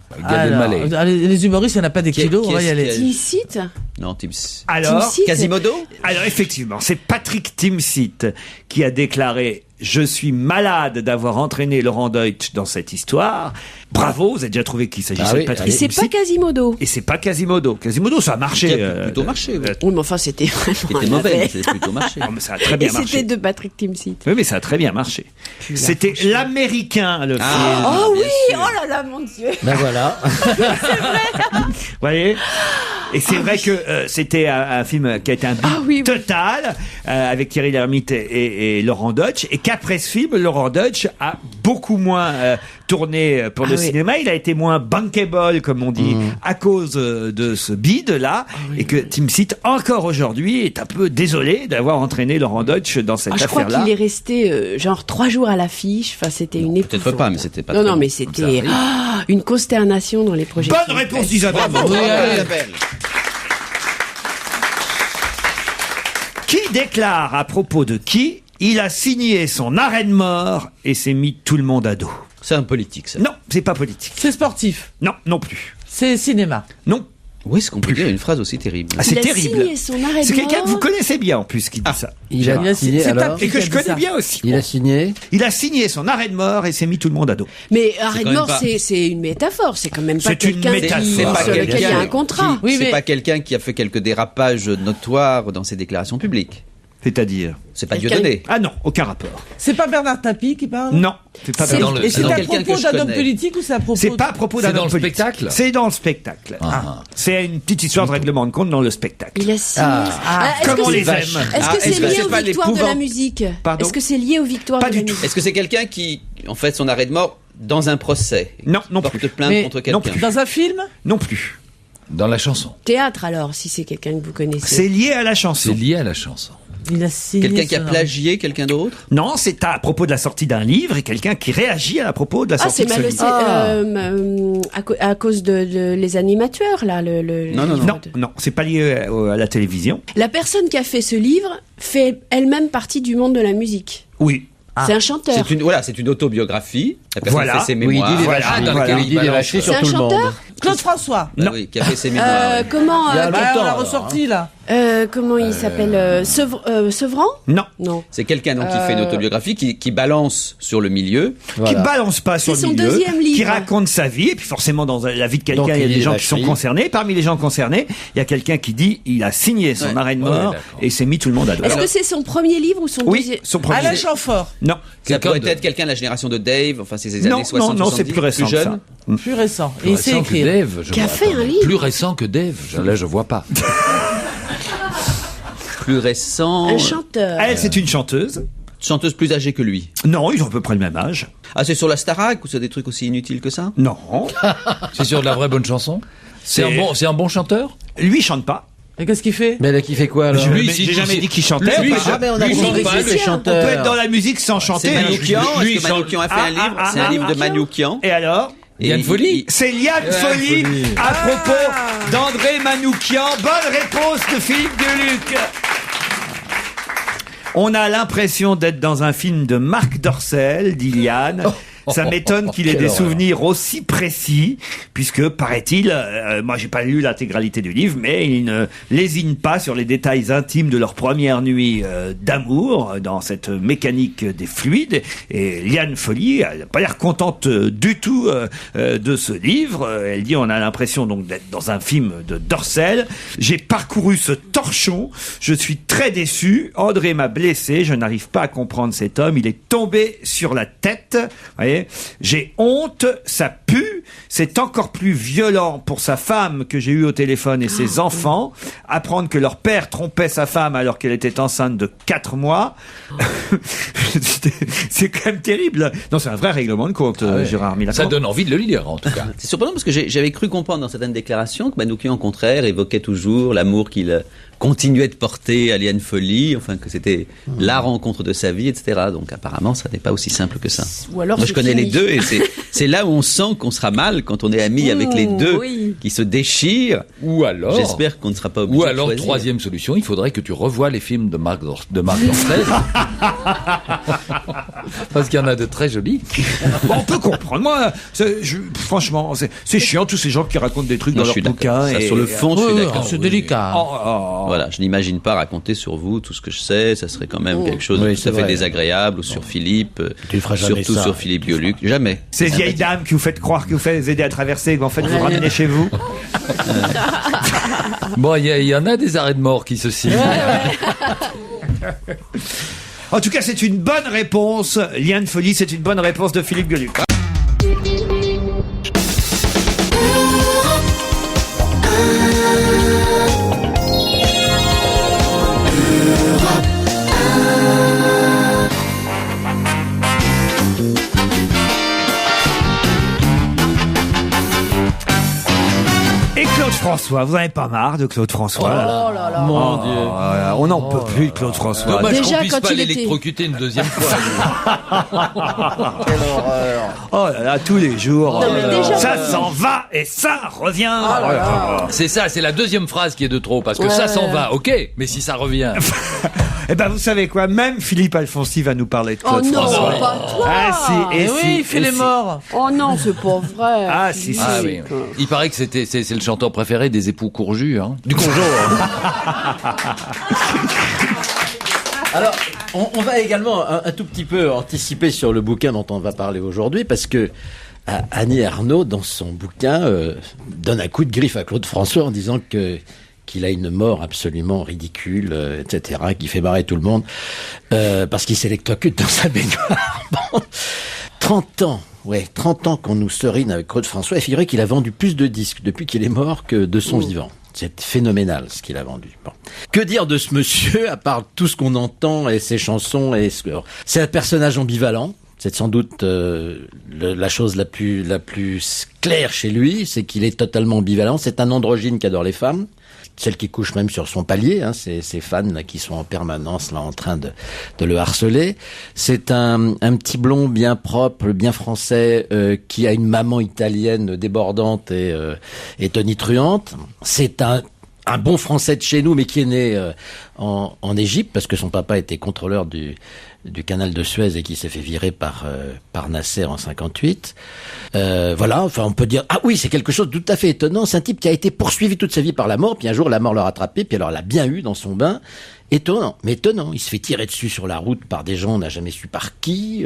Les humoristes, il n'y en a pas des kilos, on va y aller. Timsit? Non, Timsit. Alors, Quasimodo? Alors, effectivement, c'est Patrick Timsit qui a déclaré « Je suis malade d'avoir entraîné Laurent Deutsch dans cette histoire ». Bravo, vous avez déjà trouvé qu'il s'agissait de Patrick Timsit. Et c'est pas Quasimodo. Et c'est pas Quasimodo. Quasimodo, ça a marché. Ça a plutôt marché, oui. Oui, mais enfin, c'était vraiment C'était mauvais, mais c'était plutôt marché. Non, mais ça a très bien Et marché. c'était de Patrick Timsit. Oui, mais ça a très bien marché. C'était l'Américain, le film. Oh oui, oh là là, mon Dieu. Ben voilà. Vous voyez? Et c'est vrai que c'était un film qui a été un bide total avec Thierry Lhermitte et Laurent Deutsch, et qu'après ce film, Laurent Deutsch a beaucoup moins tourné pour le cinéma. Il a été moins bankable, comme on dit, à cause de ce bide-là, et que Timsit, encore aujourd'hui, est un peu désolé d'avoir entraîné Laurent Deutsch dans cette Je crois affaire-là. qu'il est resté genre 3 jours à l'affiche. Enfin, c'était une épouvante. Peut-être pas, mais c'était pas. Non, mais c'était une consternation dans les projets. Bonne réponse d'Isabelle. Qui déclare à propos de qui il a signé son arrêt de mort et s'est mis tout le monde à dos? C'est un politique, ça. Non, c'est pas politique. C'est sportif. Non, non plus. C'est cinéma. Non. Où est-ce qu'on peut dire une phrase aussi terrible? Ah, c'est Il a terrible. signé son arrêt de C'est quelqu'un que vous mort. connaissez bien en plus qui dit ça. Il a signé alors. Et que je connais bien aussi. Il a signé. Il a signé son arrêt de mort et s'est mis tout le monde à dos. Mais arrêt de quand même mort, pas- c'est une métaphore. C'est quand même pas C'est une quelqu'un métaphore. qui- C'est pas sur lequel il y a quelqu'un un contrat. Oui, c'est mais- pas quelqu'un qui a fait quelques dérapages notoires dans ses déclarations publiques. C'est-à-dire C'est pas Quelqu'un- Dieudonné. Ah non, aucun rapport. C'est pas Bernard Tapie qui parle? Non, c'est pas C'est- dans Et c'est à quelqu'un que propos je d'un homme connais. politique ou c'est à propos C'est pas à propos d'un C'est dans homme le politique. spectacle? C'est dans le spectacle. C'est une petite histoire de règlement de compte dans le spectacle. Il a signé. Est-ce Comme que on c'est- les aime. Est-ce que Ah, c'est est-ce que lié c'est aux pas victoires de la l'épouvant- musique? Pardon Est-ce que c'est lié aux victoires Pas de du la tout. musique? Est-ce que c'est quelqu'un qui, en fait, son arrêt de mort dans un procès Non, non porte plus. plainte Mais- contre non quelqu'un? plus. Dans un film? Non plus. Dans la chanson. Théâtre alors, si c'est quelqu'un que vous connaissez. C'est lié à la chanson. C'est lié à la chanson. Il a signé. Quelqu'un qui a son arrêt. plagié quelqu'un d'autre? Non, c'est à propos de la sortie d'un livre et quelqu'un qui réagit à propos de la Ah, sortie c'est de ce mal, livre. à cause de les animateurs là. Non, non, non. Non, non, c'est pas lié à la télévision. La personne qui a fait ce livre fait elle-même partie du monde de la musique. Oui. C'est un chanteur. C'est une autobiographie. La personne Voilà. fait ses Oui, il mémoires. dit des Voilà, vacheries. voilà. Il dit des vacheries sur C'est un tout le monde. chanteur Claude François. Bah oui, qui a fait ses mémoires. ouais. Comment Il y a Bah, on l'a longtemps, ressorti là. comment il s'appelle Sevran? Non. Non. C'est quelqu'un donc qui fait une autobiographie, qui balance sur le milieu. Qui balance pas sur C'est le son milieu, deuxième livre. qui raconte sa vie, et puis forcément dans la vie de quelqu'un, Donc, il y a il des est gens qui sont vacherie. concernés. Parmi les gens concernés, il y a quelqu'un qui dit il a signé son Ouais. arrêt de Ouais, mort d'accord. et s'est mis tout le monde à dos. Est-ce que c'est son premier livre ou son Oui, deuxième? son premier. Alain Chamfort. Non. Ça Quelqu'un pourrait de- être quelqu'un de la génération de Dave, enfin c'est ces Non, années 60, non, c'est 70, plus récent que jeune. ça. Plus récent. Et Plus il sait récent que écrire. Dave. Qui a fait un livre. Plus récent que Dave. Là, je vois pas. plus récent. Un chanteur. Elle, c'est une chanteuse. Chanteuse plus âgée que lui. Non, ils ont à peu près le même âge. Ah, c'est sur la Starac ou c'est des trucs aussi inutiles que ça? Non. C'est sur de la vraie bonne chanson. C'est un bon chanteur. Lui, il chante pas. Et qu'est-ce qu'il fait? Mais là, qui fait quoi alors? J'ai jamais dit qu'il chantait. Lui, on a compris que c'était On chanteur. peut être dans la musique sans chanter. C'est Manoukian. lui, Est-ce que Manoukian a fait un livre? C'est un livre de Manoukian. Et alors? Liane Folly. C'est Liane Folly à propos d'André Manoukian. Bonne réponse de Philippe Gueluc. On a l'impression d'être dans un film de Marc Dorcel, dit Liane. Ça m'étonne qu'il ait des souvenirs aussi précis, puisque, paraît-il, moi j'ai pas lu l'intégralité du livre, mais il ne lésine pas sur les détails intimes de leur première nuit d'amour, dans cette mécanique des fluides. Et Liane Folly, elle n'a pas l'air contente du tout de ce livre. Elle dit, on a l'impression donc d'être dans un film de Dorcel. J'ai parcouru ce torchon, je suis très déçu. André m'a blessé, je n'arrive pas à comprendre cet homme, il est tombé sur la tête. Vous voyez, j'ai honte, ça pue, c'est encore plus violent pour sa femme que j'ai eue au téléphone et ses enfants. Apprendre que leur père trompait sa femme alors qu'elle était enceinte de 4 mois. C'est quand même terrible. Non, c'est un vrai règlement de compte, Gérard Miller. Ça donne envie de le lire, en tout cas. C'est surprenant parce que j'avais cru comprendre dans certaines déclarations que Manoukian, au contraire, évoquait toujours l'amour qu'il continuait de porter à Liane Folly, enfin que c'était la rencontre de sa vie, etc. Donc apparemment, ça n'est pas aussi simple que ça. Ou alors moi, je connais les deux et c'est là où on sent qu'on sera mal quand on est ami avec les deux qui se déchirent. Ou alors, j'espère qu'on ne sera pas obligé. Ou alors, de choisir. troisième solution, il faudrait que tu revoies les films de Marc Dorcel. Parce qu'il y en a de très jolis. Bon, on peut comprendre. Moi, franchement, c'est chiant tous ces gens qui racontent des trucs dans leur bouquin. Ça, sur le fond, je suis d'accord. C'est délicat. Voilà, je n'imagine pas raconter sur vous tout ce que je sais. Ça serait quand même quelque chose de tout à fait désagréable. Ou sur Philippe, surtout sur Philippe Gueluc. Jamais. Ces vieilles dames qui vous faites croire que vous faites aider à traverser, qu'en fait vous ramenez chez vous. Bon, il y en a des arrêts de mort qui se signent. En tout cas, c'est une bonne réponse. Liane Folly, c'est une bonne réponse de Philippe Gueluc. Et Claude François, vous n'en avez pas marre de Claude François? Oh là là. Mon Dieu. On n'en peut plus de Claude François. Dommage Déjà, qu'on puisse quand pas il l'électrocuter une deuxième fois. Quelle horreur. Oh là là, tous les jours. Non, mais déjà, ça s'en va et ça revient. C'est ça, c'est la deuxième phrase qui est de trop, parce que ça s'en va, ok, mais si ça revient... Eh ben, vous savez quoi, même Philippe Alfonsi va nous parler de Claude François. Oh non, pas toi. Ah si, et si. Oui, il fait les morts. Oh non, c'est pas vrai. Ah si, si. Ah, oui. Il paraît que c'est le chanteur préféré des époux Courjus, hein. Du Conjo. Alors, on va également un tout petit peu anticiper sur le bouquin dont on va parler aujourd'hui, parce que Annie Ernaux, dans son bouquin, donne un coup de griffe à Claude François en disant qu'il a une mort absolument ridicule, etc., qui fait marrer tout le monde, parce qu'il s'électrocute dans sa baignoire. Bon. 30 ans qu'on nous serine avec Claude François, et figurez qu'il a vendu plus de disques depuis qu'il est mort que de son vivant. C'est phénoménal ce qu'il a vendu. Bon. Que dire de ce monsieur, à part tout ce qu'on entend et ses chansons c'est un personnage ambivalent. C'est sans doute la chose la plus claire chez lui, c'est qu'il est totalement ambivalent. C'est un androgyne qui adore les femmes, celles qui couchent même sur son palier, hein, ces fans là, qui sont en permanence là en train de le harceler. C'est un petit blond bien propre, bien français, qui a une maman italienne débordante et tonitruante. C'est un bon français de chez nous, mais qui est né en Égypte, parce que son papa était contrôleur du canal de Suez et qui s'est fait virer par Nasser en 58. Voilà, enfin on peut dire, ah oui, c'est quelque chose de tout à fait étonnant. C'est un type qui a été poursuivi toute sa vie par la mort, puis un jour la mort l'a rattrapé, puis alors elle l'a bien eu dans son bain. Étonnant, mais étonnant. Il se fait tirer dessus sur la route par des gens, on n'a jamais su par qui.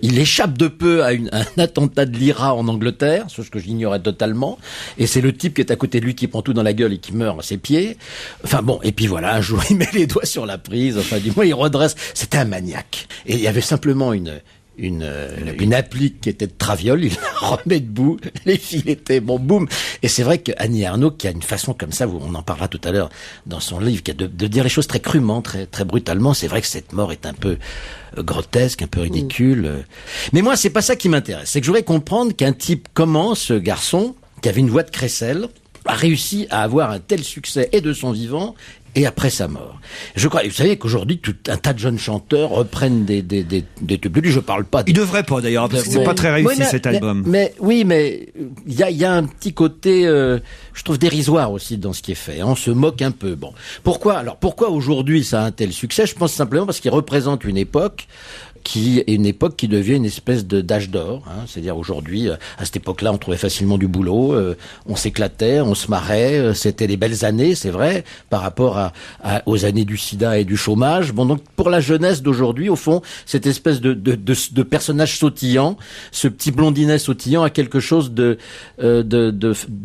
Il échappe de peu à un attentat de l'IRA en Angleterre, chose que j'ignorais totalement. Et c'est le type qui est à côté de lui qui prend tout dans la gueule et qui meurt à ses pieds. Enfin bon, et puis voilà, un jour il met les doigts sur la prise, enfin du moins il redresse. C'était un maniaque. Et il y avait simplement une une applique qui était de traviole, il la remet debout, les fils étaient bon boum. Et c'est vrai que Annie Ernaux, qui a une façon comme ça, on en parlera tout à l'heure dans son livre, qui a de dire les choses très crûment, très brutalement. C'est vrai que cette mort est un peu grotesque, un peu ridicule. Mais moi, c'est pas ça qui m'intéresse. C'est que je voudrais comprendre qu'un type comment ce garçon, qui avait une voix de crécelle, a réussi à avoir un tel succès et de son vivant et après sa mort. Je crois, vous savez qu'aujourd'hui, tout un tas de jeunes chanteurs reprennent des tubes de lui. Je parle pas. Ils devraient pas d'ailleurs, parce que c'est pas très réussi cet album. Mais il y a un petit côté, je trouve dérisoire aussi dans ce qui est fait. On se moque un peu. Bon, pourquoi aujourd'hui ça a un tel succès? Je pense simplement parce qu'il représente une époque qui devient une espèce d'âge d'or. C'est-à-dire aujourd'hui, à cette époque-là, on trouvait facilement du boulot, on s'éclatait, on se marrait, c'était des belles années, c'est vrai, par rapport aux années du sida et du chômage. Bon, donc pour la jeunesse d'aujourd'hui, au fond, cette espèce de personnage sautillant, ce petit blondinet sautillant a quelque chose de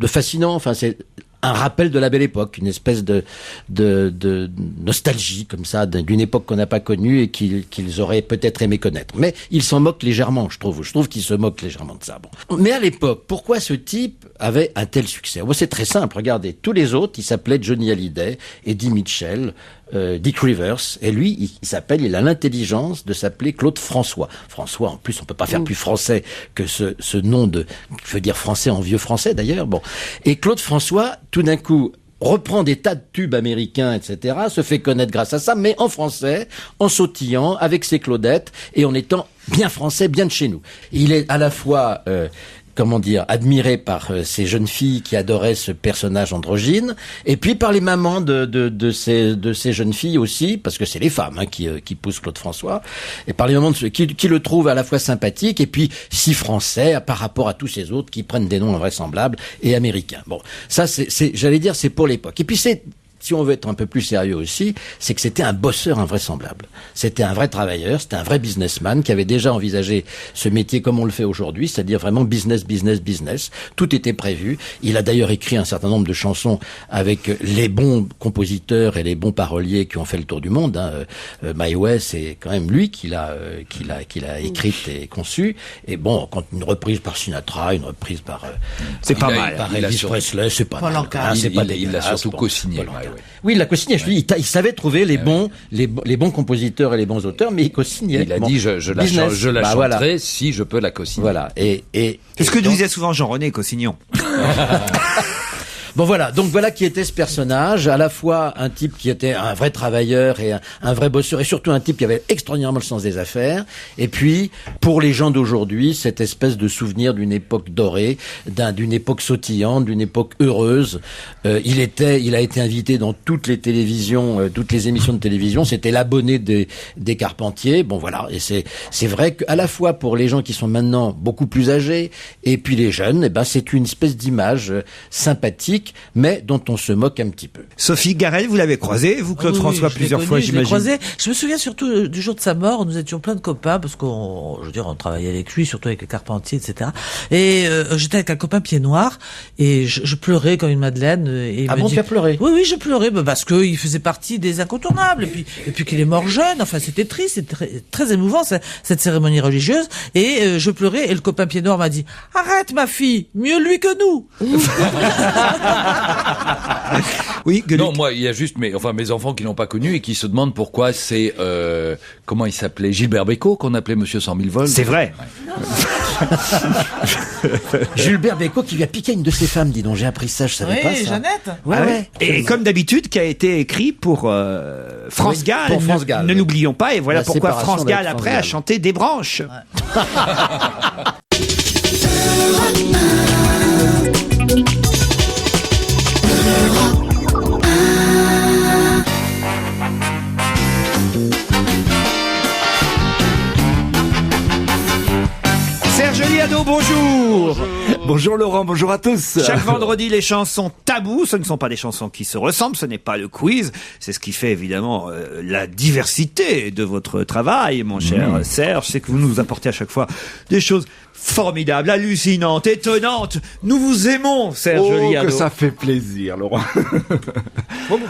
fascinant. Enfin, c'est un rappel de la belle époque, une espèce de nostalgie comme ça d'une époque qu'on n'a pas connue et qu'ils auraient peut-être aimé connaître. Mais ils s'en moquent légèrement, je trouve qu'ils se moquent légèrement de ça. Bon. Mais à l'époque, pourquoi ce type avait un tel succès? Bon, c'est très simple. Regardez, tous les autres, ils s'appelaient Johnny Hallyday, Eddie Mitchell, Dick Rivers, et lui, il a l'intelligence de s'appeler Claude François. François, en plus, on peut pas faire plus français que ce nom je veux dire français en vieux français d'ailleurs. Bon. Et Claude François, tout d'un coup, reprend des tas de tubes américains, etc., se fait connaître grâce à ça, mais en français, en sautillant, avec ses Claudettes, et en étant bien français, bien de chez nous. Il est à la fois admiré par ces jeunes filles qui adoraient ce personnage androgyne, et puis par les mamans de ces jeunes filles aussi, parce que c'est les femmes qui poussent Claude François, et par les mamans qui le trouvent à la fois sympathique et puis si français par rapport à tous ces autres qui prennent des noms invraisemblables et américains. Bon, ça j'allais dire c'est pour l'époque. Et puis si on veut être un peu plus sérieux aussi, c'est que c'était un bosseur invraisemblable. C'était un vrai travailleur, c'était un vrai businessman qui avait déjà envisagé ce métier comme on le fait aujourd'hui, c'est-à-dire vraiment business. Tout était prévu. Il a d'ailleurs écrit un certain nombre de chansons avec les bons compositeurs et les bons paroliers qui ont fait le tour du monde. My Way, c'est quand même lui qui l'a écrite et conçue. Et bon, quand une reprise par Sinatra, une reprise par Elvis Presley, c'est pas mal. Il l'a surtout co-signé. Oui, il l'a co-signé. Je dis, il savait trouver les bons compositeurs et les bons auteurs, mais il co-signait. Il a dit, je la chanterai si je peux la co-signer. Voilà. C'est ce que disait souvent Jean-René Cossignon. Bon voilà, donc voilà qui était ce personnage, à la fois un type qui était un vrai travailleur et un vrai bosseur, et surtout un type qui avait extraordinairement le sens des affaires, et puis pour les gens d'aujourd'hui, cette espèce de souvenir d'une époque dorée, d'une époque sautillante, d'une époque heureuse. Il a été invité dans toutes les télévisions, toutes les émissions de télévision, c'était l'abonné des Carpentiers. Bon voilà, et c'est vrai qu'à la fois pour les gens qui sont maintenant beaucoup plus âgés, et puis les jeunes, c'est une espèce d'image sympathique, mais dont on se moque un petit peu. Sophie Garel, vous l'avez croisé, vous, Claude François, plusieurs fois, j'imagine. Croisé. Je me souviens surtout du jour de sa mort, nous étions plein de copains, parce on travaillait avec lui, surtout avec les Carpentiers, etc. Et j'étais avec un copain pied noir, et je pleurais comme une madeleine. Et tu as pleuré? Oui, je pleurais, parce qu'il faisait partie des incontournables, et puis qu'il est mort jeune, enfin c'était triste, c'était très, très émouvant, cette cérémonie religieuse, et je pleurais, et le copain pied noir m'a dit « Arrête ma fille, mieux lui que nous !» Oui, non, moi, il y a juste mes enfants qui l'ont pas connu et qui se demandent pourquoi c'est comment il s'appelait, Gilbert Bécaud, qu'on appelait Monsieur 100 000 vols. C'est vrai. Gilbert Bécaud qui lui a piqué une de ses femmes, dis donc, j'ai appris ça, je savais pas ça. Jeannette. Ouais. Et comme d'habitude, qui a été écrit pour France Gall. Pour France Gall. Ne l'oublions pas, et voilà pourquoi France Gall après a chanté Des branches. Ouais. Serge Liado, bonjour. Bonjour Laurent, bonjour à tous. Chaque vendredi, les chansons tabous, ce ne sont pas des chansons qui se ressemblent, ce n'est pas le quiz. C'est ce qui fait évidemment la diversité de votre travail, mon cher Serge. C'est que vous nous apportez à chaque fois des choses formidables, hallucinantes, étonnantes. Nous vous aimons, Serge Liado. Que ça fait plaisir, Laurent.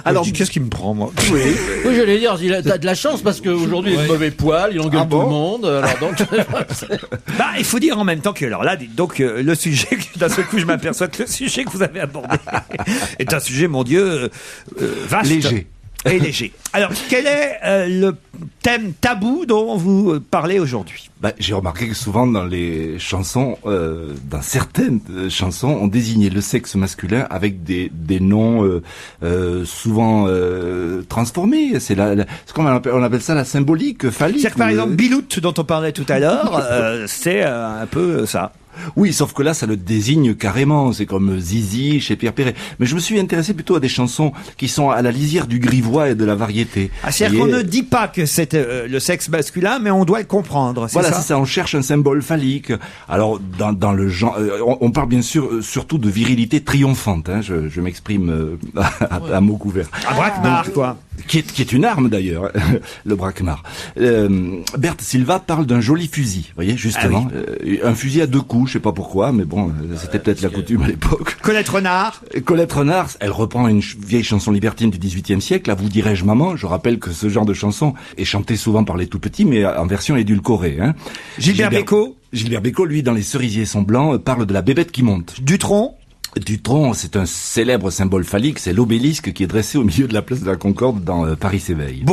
Alors, qu'est-ce qui me prend, moi? Oui, j'allais dire, t'as de la chance parce qu'aujourd'hui, il a de mauvais poils, il engueule tout le monde. Alors donc, il faut dire en même temps que, alors là, dites donc, le sujet, d'un seul coup, je m'aperçois que le sujet que vous avez abordé est un sujet, mon Dieu, vaste. Léger. Et léger. Alors, quel est le thème tabou dont vous parlez aujourd'hui? J'ai remarqué que souvent dans les chansons, dans certaines chansons, on désignait le sexe masculin avec des noms souvent transformés. C'est ce qu'on appelle ça la symbolique phallique. C'est-à-dire que, par exemple, Bilout, dont on parlait tout à l'heure, c'est un peu ça. Oui, sauf que là, ça le désigne carrément. C'est comme Zizi chez Pierre Perret. Mais je me suis intéressé plutôt à des chansons qui sont à la lisière du grivois et de la variété. C'est-à-dire qu'on ne dit pas que c'est le sexe masculin, mais on doit le comprendre. Voilà, c'est ça. On cherche un symbole phallique. Alors, dans le genre, on parle bien sûr surtout de virilité triomphante. Hein, je m'exprime à mots couverts. Un braquemar, quoi. Qui est une arme d'ailleurs, le braquemar. Berthe Silva parle d'un joli fusil, vous voyez, justement. Un fusil à 2 coups, je sais pas pourquoi, mais bon, c'était peut-être la coutume à l'époque. Colette Renard, elle reprend une vieille chanson libertine du XVIIIe siècle, là, vous dirais-je maman. Je rappelle que ce genre de chanson est chanté souvent par les tout-petits, mais en version édulcorée. Hein. Gilbert Bécaud, lui, dans Les cerisiers sont blancs, parle de la bébête qui monte. Dutronc, c'est un célèbre symbole phallique, c'est l'obélisque qui est dressé au milieu de la place de la Concorde dans Paris s'éveille.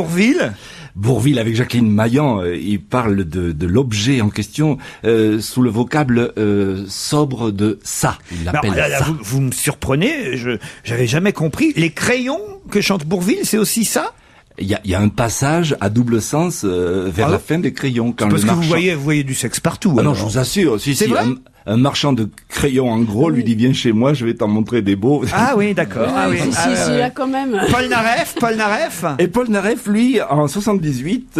Bourvil avec Jacqueline Maillan, il parle de l'objet en question sous le vocable sobre de ça. Il l'appelle ça. Vous me surprenez, j'avais jamais compris. Les crayons que chante Bourvil, c'est aussi ça? Il y a un passage à double sens vers la fin des crayons. Quand parce que vous voyez du sexe partout. Ah non, je vous assure. Si, vrai un marchand de crayons en gros lui dit viens chez moi, je vais t'en montrer des beaux. Ah oui, d'accord. Si, là quand même. Paul Naref. Et Paul Naref, lui, en 78,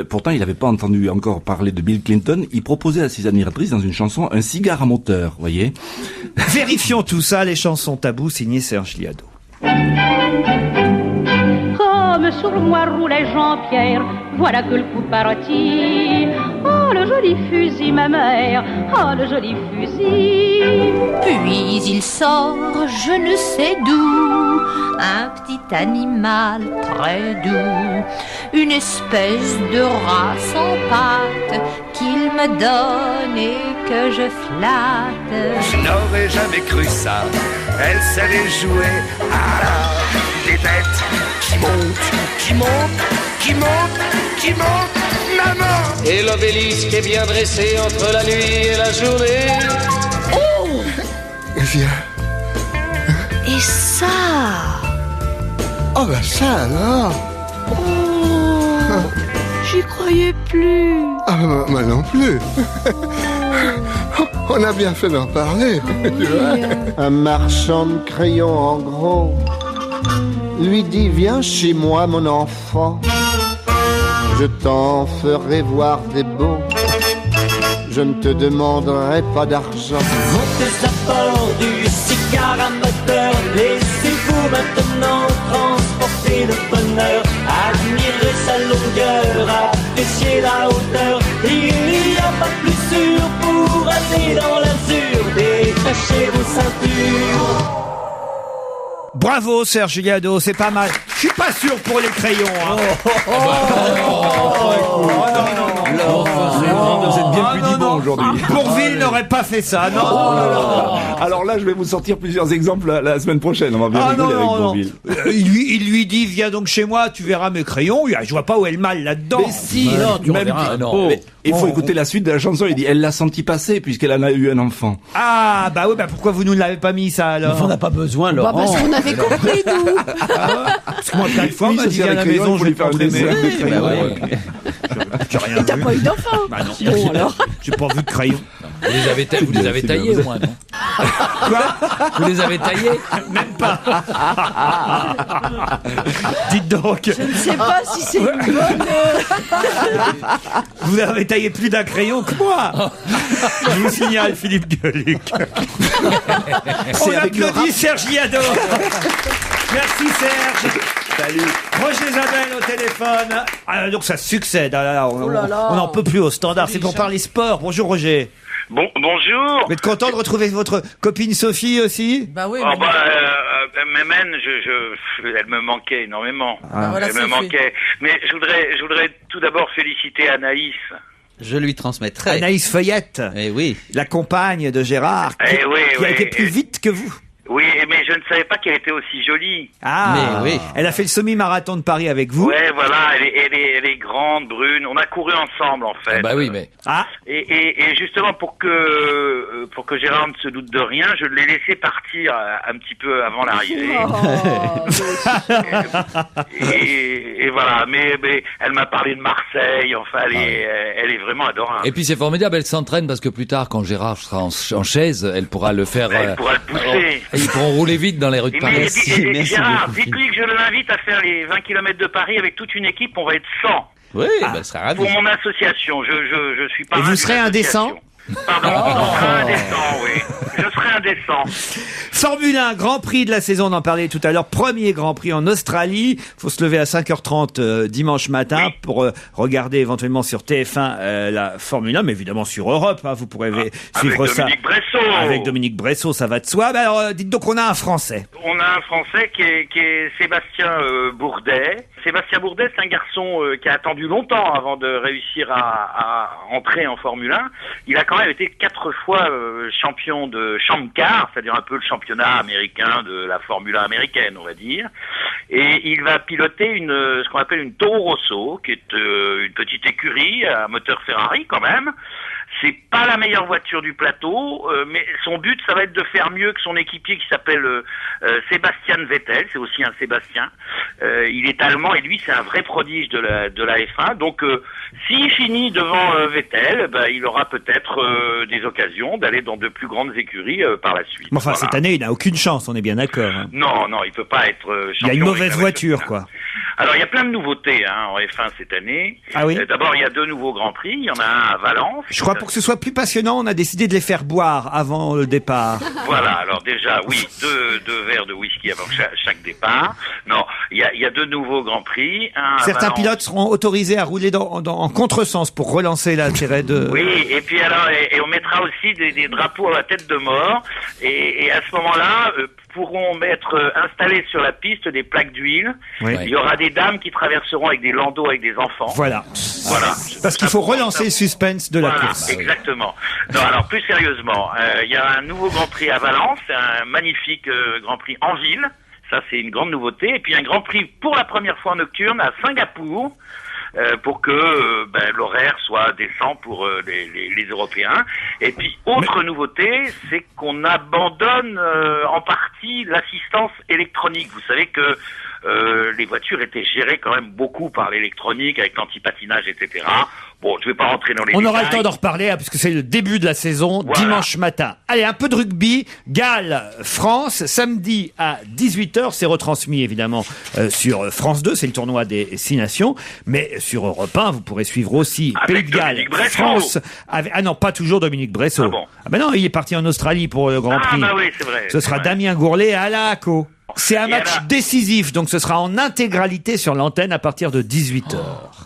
pourtant il n'avait pas entendu encore parler de Bill Clinton, il proposait à ses admiratrices dans une chanson un cigare à moteur, voyez. Vérifions tout ça, les chansons tabous signées Serge Liado. Comme sur moi roulait Jean-Pierre, voilà que le coup partit. Oh, le joli fusil, ma mère, oh, le joli fusil. Puis il sort, je ne sais d'où, un petit animal très doux, une espèce de rat sans pattes qu'il me donne et que je flatte. Je n'aurais jamais cru ça, elle savait jouer à des bêtes qui montent, maman. Et l'obélisque est bien dressé entre la nuit et la journée. Oh! Viens. Et ça? Oh bah ça alors. Oh, j'y croyais plus. Ah bah, moi non plus. On a bien fait d'en parler. Oui. Un marchand de crayons en gros lui dit viens chez moi mon enfant, je t'en ferai voir des beaux, je ne te demanderai pas d'argent. Montez à bord du cigare à moteur, laissez-vous maintenant transporter le bonheur, admirez sa longueur, appréciez la hauteur, il n'y a pas plus sûr pour aller dans l'azur, détachez vos ceintures. Bravo Serge Liado, c'est pas mal. Je suis pas sûr pour les crayons. Hein. Vous êtes bien pudibond aujourd'hui. Bourvil n'aurait pas fait ça, non. Alors là, je vais vous sortir plusieurs exemples la semaine prochaine. On va bien rigoler avec Bourvil. Il lui dit viens donc chez moi, tu verras mes crayons. Je vois pas où est le mal là-dedans. Mais si, non, tu verras. Il faut écouter la suite de la chanson. Il dit elle l'a senti passer puisqu'elle en a eu un enfant. Ah bah oui, bah pourquoi vous nous l'avez pas mis ça alors? On n'a pas besoin, Laurent. Parce qu'on avait compris nous. Parce que moi plein de fois on m'a dit viens à la maison, je vais faire un dessin. Et t'as pas eu d'enfant? Bah non. Bon alors. J'ai pas vu de crayon. Vous les avez taillés au moins, non? Quoi? Vous les avez taillés? Même pas. Dites donc. Je ne sais pas si c'est une bonne... Vous avez taillé plus d'un crayon que moi. Je vous signale, Philippe Gueluc. On applaudit Serge Liado. Merci Serge. Salut. Roger Isabelle au téléphone. Ah, donc ça succède. Ah, là, on n'en peut plus au standard. C'est pour parler sport. Bonjour Roger. Bonjour. Vous êtes content de retrouver votre copine Sophie aussi? Bah oui. Mémène, elle me manquait énormément. Voilà, elle me manquait. Mais je voudrais tout d'abord féliciter Anaïs. Je lui transmettrai. Anaïs Feuillette. Eh oui. La compagne de Gérard. Qui a été plus vite que vous. Oui, mais je ne savais pas qu'elle était aussi jolie. Ah, mais oui. Elle a fait le semi-marathon de Paris avec vous. Ouais, voilà, elle est grande, brune. On a couru ensemble, en fait. Ah bah oui, mais... Ah. Et justement, pour que Gérard ne se doute de rien, je l'ai laissé partir un petit peu avant l'arrivée. Et voilà, mais elle m'a parlé de Marseille, enfin, elle est vraiment adorable. Et puis c'est formidable, elle s'entraîne parce que plus tard, quand Gérard sera en chaise, elle pourra le faire... Elle pourra le pousser. Et ils pourront rouler vite dans les rues de Paris. Merci Gérard, dites-lui que je l'invite à faire les 20 km de Paris avec toute une équipe, on va être 100. Oui, ça sera ravi. Pour mon association, je suis pas... Et vous serez indécent? Pardon, je serai indécent, oui. Je serai indécent. Formule 1, Grand Prix de la saison, on en parlait tout à l'heure. Premier Grand Prix en Australie. Faut se lever à 5h30 dimanche matin pour regarder éventuellement sur TF1 la Formule 1, mais évidemment sur Europe. Vous pourrez suivre ça. Avec Dominique Bressot. Avec Dominique Bressot, ça va de soi. Alors, dites donc, on a un Français. On a un Français qui est Sébastien Bourdet. Sébastien Bourdet, c'est un garçon qui a attendu longtemps avant de réussir à entrer en Formule 1. Il a quand même été 4 fois champion de Champ Car, c'est-à-dire un peu le championnat américain de la Formule 1 américaine, on va dire. Et il va piloter ce qu'on appelle une Toro Rosso, qui est une petite écurie à moteur Ferrari quand même. C'est pas la meilleure voiture du plateau, mais son but, ça va être de faire mieux que son équipier qui s'appelle Sébastien Vettel. C'est aussi un Sébastien. Il est allemand et lui, c'est un vrai prodige de la F1. Donc, s'il finit devant Vettel, il aura peut-être des occasions d'aller dans de plus grandes écuries par la suite. Mais enfin, cette année, il n'a aucune chance, on est bien d'accord. Hein. Non, il peut pas être champion. Il y a une mauvaise voiture, quoi. Alors, il y a plein de nouveautés en F1 cette année. Ah oui. D'abord, il y a 2 nouveaux Grands Prix. Il y en a un à Valence. Je crois pour que ce soit plus passionnant, on a décidé de les faire boire avant le départ. Voilà, alors déjà, oui, deux verres de whisky avant chaque départ. Non, il y a 2 nouveaux Grands Prix. Certains pilotes seront autorisés à rouler en contresens pour relancer l'intérêt de... Oui, et puis alors, et on mettra aussi des drapeaux à la tête de mort. Et à ce moment-là, pourront mettre installés sur la piste des plaques d'huile. Oui. Il y aura des dames qui traverseront avec des landaux avec des enfants. Voilà. Parce qu'il faut relancer le suspense de la course. Exactement. Non, alors plus sérieusement, il y a un nouveau Grand Prix à Valence, un magnifique Grand Prix en ville. Ça, c'est une grande nouveauté. Et puis un Grand Prix pour la première fois nocturne à Singapour. Pour que l'horaire soit décent pour les Européens. Et puis, autre nouveauté, c'est qu'on abandonne en partie l'assistance électronique. Vous savez que les voitures étaient gérées quand même beaucoup par l'électronique, avec l'antipatinage, etc. Bon, je vais pas rentrer dans les détails. On aura le temps d'en reparler, puisque c'est le début de la saison, dimanche matin. Allez, un peu de rugby. Galles, France, samedi à 18h. C'est retransmis, évidemment, sur France 2. C'est le tournoi des 6 nations. Mais sur Europe 1, vous pourrez suivre aussi Pays de Galles, France. Ah non, pas toujours Dominique Bressot. Ah bon? Ah ben non, il est parti en Australie pour le Grand Prix. Ah bah oui, c'est vrai. Ce sera Damien Gourlet et Alain Acco. C'est un match décisif, donc ce sera en intégralité sur l'antenne à partir de 18h.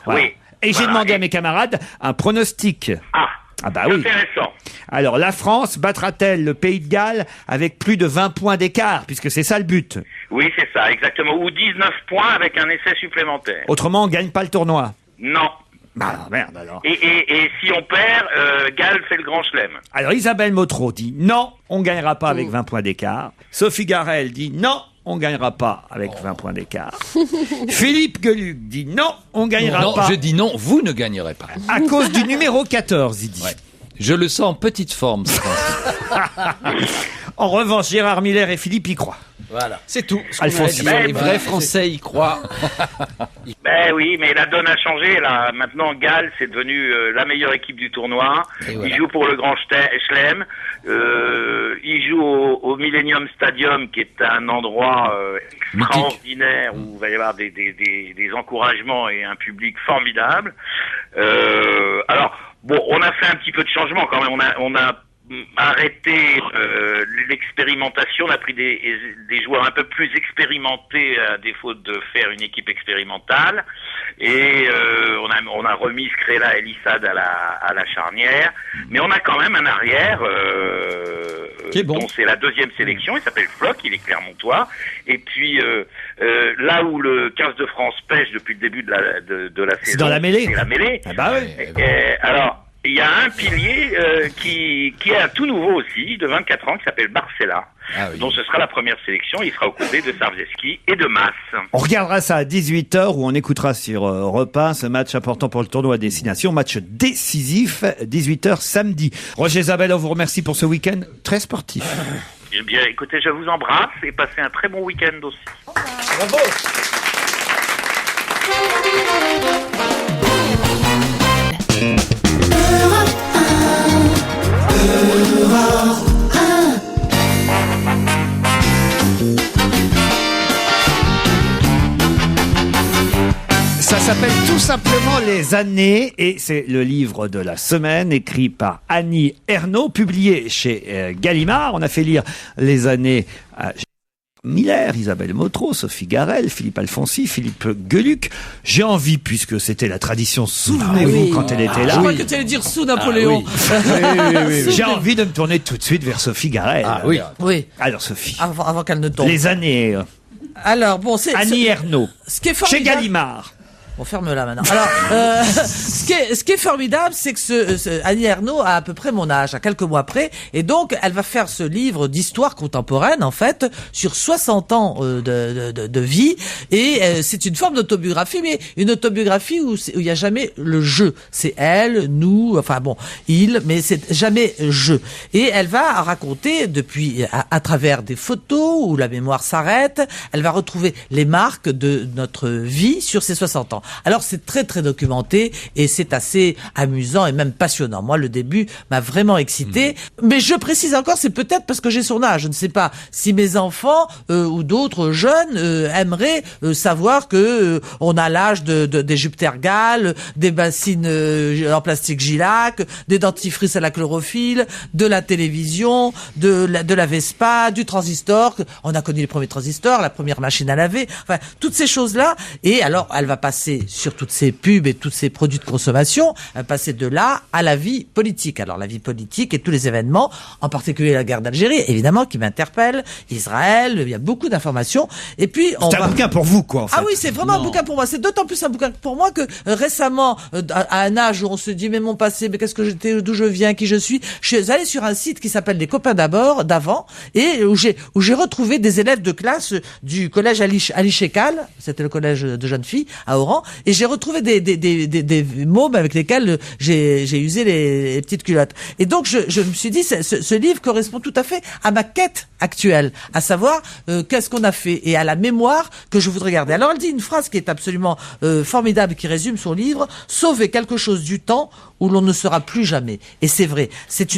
Voilà. Oui. Et j'ai demandé à mes camarades un pronostic. Ah bah oui. Intéressant. Alors, la France battra-t-elle le Pays de Galles avec plus de 20 points d'écart, puisque c'est ça le but? Oui, c'est ça, exactement. Ou 19 points avec un essai supplémentaire. Autrement, on gagne pas le tournoi. Non. Bah merde alors. Et si on perd, Galles fait le grand chelem. Alors, Isabelle Motro dit non, on gagnera pas avec 20 points d'écart. Sophie Garel dit non, on gagnera pas avec 20 points d'écart. Philippe Gueluc dit non, on gagnera pas. Non, je dis non, vous ne gagnerez pas. À cause du numéro 14, il dit. Ouais. Je le sens en petite forme, ce En revanche, Gérard Miller et Philippe y croient. Voilà, c'est tout. Alphonse, les vrais Français y croient. Ben oui, mais la donne a changé. Là, maintenant, Galles c'est devenu la meilleure équipe du tournoi. Il joue pour le Grand Chelem. Il joue au Millennium Stadium, qui est un endroit extraordinaire où il va y avoir des encouragements et un public formidable. Alors, bon, on a fait un petit peu de changement quand même. On a arrêté l'expérimentation, on a pris des joueurs un peu plus expérimentés à défaut de faire une équipe expérimentale, et on a remis Skrela et Lissad à la charnière, mais on a quand même un arrière qui est bon. dont c'est la deuxième sélection, il s'appelle Floch, il est clermontois, et puis là où le 15 de France pêche depuis le début de la saison, c'est dans la mêlée. C'est la mêlée. Ah bah oui. Alors, il y a un pilier qui est un tout nouveau aussi, de 24 ans, qui s'appelle Barcella, dont ce sera la première sélection. Il sera aux côtés de Sarvjeski et de Mas. On regardera ça à 18h, où on écoutera sur Europe 1 ce match important pour le tournoi à destination, match décisif, 18h samedi. Roger Isabelle, on vous remercie pour ce week-end très sportif. Eh bien, écoutez, je vous embrasse et passez un très bon week-end aussi. Bravo. Ça s'appelle tout simplement Les années, et c'est le livre de la semaine écrit par Annie Ernaux, publié chez Gallimard. On a fait lire Les années à Miller, Isabelle Motro, Sophie Garel, Philippe Alfonsi, Philippe Gueluc. J'ai envie, puisque c'était la tradition, souvenez-vous, quand elle était là. Je crois que tu allais dire sous Napoléon. J'ai envie de me tourner tout de suite vers Sophie Garel. Oui. Alors Sophie. Avant qu'elle ne tombe. Les années. Alors bon, c'est Annie Ernaux. Ce qui est formidable. Chez Gallimard. Bon, ferme-la maintenant. Alors, ce qui est formidable, c'est que Annie Ernaux a à peu près mon âge, à quelques mois près, et donc elle va faire ce livre d'histoire contemporaine, en fait, sur 60 ans de vie, et c'est une forme d'autobiographie, mais une autobiographie où il y a jamais le je. C'est elle, nous, enfin bon, il, mais c'est jamais je. Et elle va raconter depuis, à travers des photos où la mémoire s'arrête, elle va retrouver les marques de notre vie sur ces 60 ans. Alors c'est très très documenté et c'est assez amusant et même passionnant. Moi le début m'a vraiment excité, mais je précise encore, c'est peut-être parce que j'ai son âge. Je ne sais pas si mes enfants ou d'autres jeunes aimeraient savoir que on a l'âge des jupes Tergal, des bassines en plastique Gilac, des dentifrices à la chlorophylle, de la télévision, de la Vespa, du transistor. On a connu les premiers transistors, la première machine à laver, enfin toutes ces choses-là. Et alors elle va passer sur toutes ces pubs et tous ces produits de consommation, passer de là à la vie politique. Alors la vie politique et tous les événements, en particulier la guerre d'Algérie, évidemment, qui m'interpelle, Israël, il y a beaucoup d'informations. Et puis c'est un bouquin pour vous, quoi, en fait. Ah oui, c'est vraiment un bouquin pour moi. C'est d'autant plus un bouquin pour moi que récemment, à un âge où on se dit mais mon passé, mais qu'est-ce que j'étais, d'où je viens, qui je suis allé sur un site qui s'appelle Les Copains d'avant, et où j'ai retrouvé des élèves de classe du collège Ali Chekal, c'était le collège de jeunes filles à Oran, et j'ai retrouvé des mômes avec lesquels j'ai usé les petites culottes. Et donc je me suis dit, ce livre correspond tout à fait à ma quête actuelle, à savoir qu'est-ce qu'on a fait et à la mémoire que je voudrais garder. Alors elle dit une phrase qui est absolument formidable, qui résume son livre: sauver quelque chose du temps où l'on ne sera plus jamais. Et c'est vrai, c'est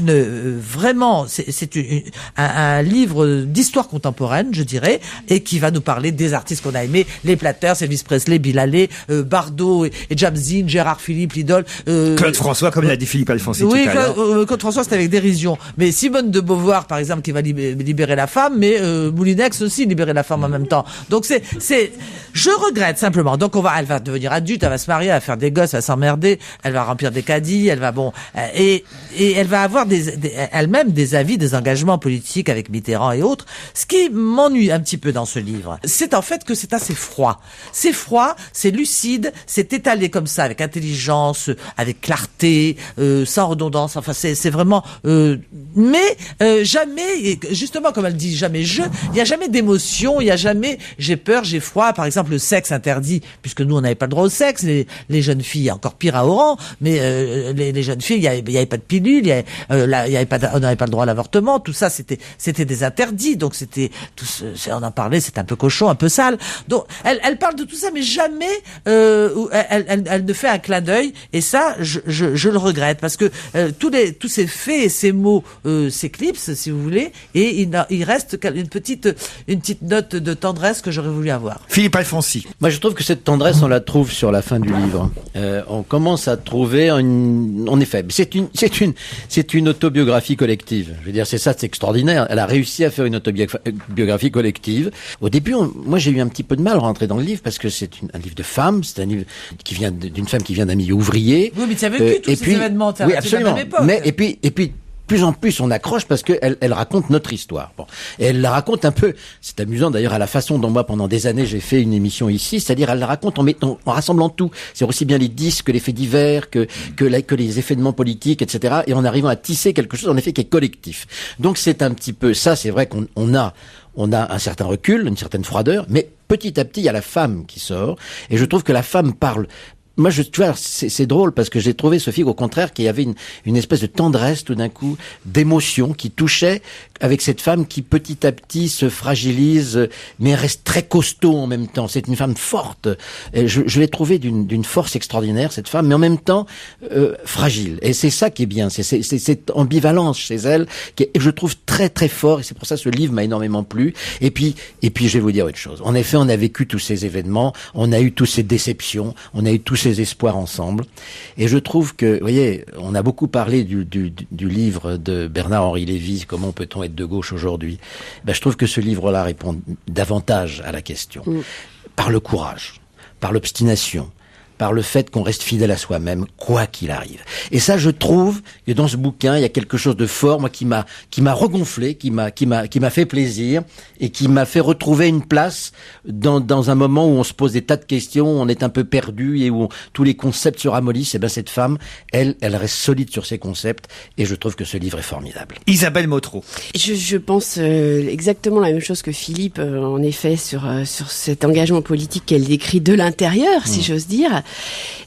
un livre d'histoire contemporaine, je dirais, et qui va nous parler des artistes qu'on a aimés, les Platters, Elvis Presley, Bill Haley, Bardot et Jamzine, Gérard Philippe, l'idole. Claude François, comme l'a dit Philippe Alfonsi oui, tout à l'heure. Claude François, c'était avec dérision. Mais Simone de Beauvoir, par exemple, qui va libérer la femme, mais Moulinex aussi libérer la femme en même temps. Donc je regrette simplement. Donc elle va devenir adulte, elle va se marier, elle va faire des gosses, elle va s'emmerder, elle va remplir des caddies, elle va et elle va avoir elle-même des avis, des engagements politiques avec Mitterrand et autres. Ce qui m'ennuie un petit peu dans ce livre, c'est en fait que c'est assez froid. C'est froid, c'est lucide. lucide, c'est étalé comme ça, avec intelligence, avec clarté, sans redondance. Enfin, c'est vraiment. Mais jamais, justement, comme elle dit, jamais il n'y a jamais d'émotion, il n'y a jamais j'ai peur, j'ai froid. Par exemple, le sexe interdit, puisque nous on n'avait pas le droit au sexe. Les jeunes filles, encore pire à Oran, mais les jeunes filles, il y avait pas de pilule, on n'avait pas le droit à l'avortement. Tout ça, c'était des interdits. Donc on en parlait, c'était un peu cochon, un peu sale. Donc elle parle de tout ça, mais jamais elle ne fait un clin d'œil. Et ça, je le regrette, parce que tous ces faits et ces mots s'éclipsent, si vous voulez, et il reste une petite note de tendresse que j'aurais voulu avoir. Philippe Alfonsi. Moi, je trouve que cette tendresse, on la trouve sur la fin du livre. On commence à trouver en effet, c'est une autobiographie collective. Je veux dire, c'est extraordinaire. Elle a réussi à faire une autobiographie collective. Au début, moi, j'ai eu un petit peu de mal à rentrer dans le livre, parce que c'est un livre de femme, c'est un livre qui vient d'une femme qui vient d'un milieu ouvrier. Oui, mais tu as vécu tous ces événements, oui, absolument. Mais, et puis, plus en plus on accroche, parce qu'elle raconte notre histoire. Bon. Et elle la raconte un peu, c'est amusant d'ailleurs, à la façon dont moi pendant des années j'ai fait une émission ici, c'est-à-dire elle la raconte en rassemblant tout. C'est aussi bien les disques que les faits divers, que les événements politiques, etc. Et en arrivant à tisser quelque chose en effet qui est collectif. Donc c'est un petit peu ça, c'est vrai qu'on a un certain recul, une certaine froideur, mais petit à petit il y a la femme qui sort, et je trouve que la femme parle. Moi, tu vois, c'est drôle, parce que j'ai trouvé, Sophie, au contraire, qu'il y avait une espèce de tendresse, tout d'un coup, d'émotion qui touchait avec cette femme qui, petit à petit, se fragilise, mais reste très costaud en même temps. C'est une femme forte. Et je l'ai trouvée d'une force extraordinaire, cette femme, mais en même temps, fragile. Et c'est ça qui est bien. C'est cette ambivalence chez elle, que je trouve très, très fort. Et c'est pour ça que ce livre m'a énormément plu. Et puis, je vais vous dire autre chose. En effet, on a vécu tous ces événements, on a eu toutes ces déceptions, on a eu tous ces espoirs ensemble. Et je trouve que, vous voyez, on a beaucoup parlé du livre de Bernard-Henri Lévy, Comment peut-on être de gauche aujourd'hui? Je trouve que ce livre-là répond davantage à la question. Par le courage, par l'obstination, par le fait qu'on reste fidèle à soi-même, quoi qu'il arrive. Et ça, je trouve que dans ce bouquin, il y a quelque chose de fort, moi, qui m'a regonflé, qui m'a fait plaisir, et qui m'a fait retrouver une place dans un moment où on se pose des tas de questions, où on est un peu perdu, et où tous les concepts se ramollissent. Et cette femme, elle reste solide sur ses concepts, et je trouve que ce livre est formidable. Isabelle Motro. Je pense exactement la même chose que Philippe, en effet, sur cet engagement politique qu'elle décrit de l'intérieur, si j'ose dire.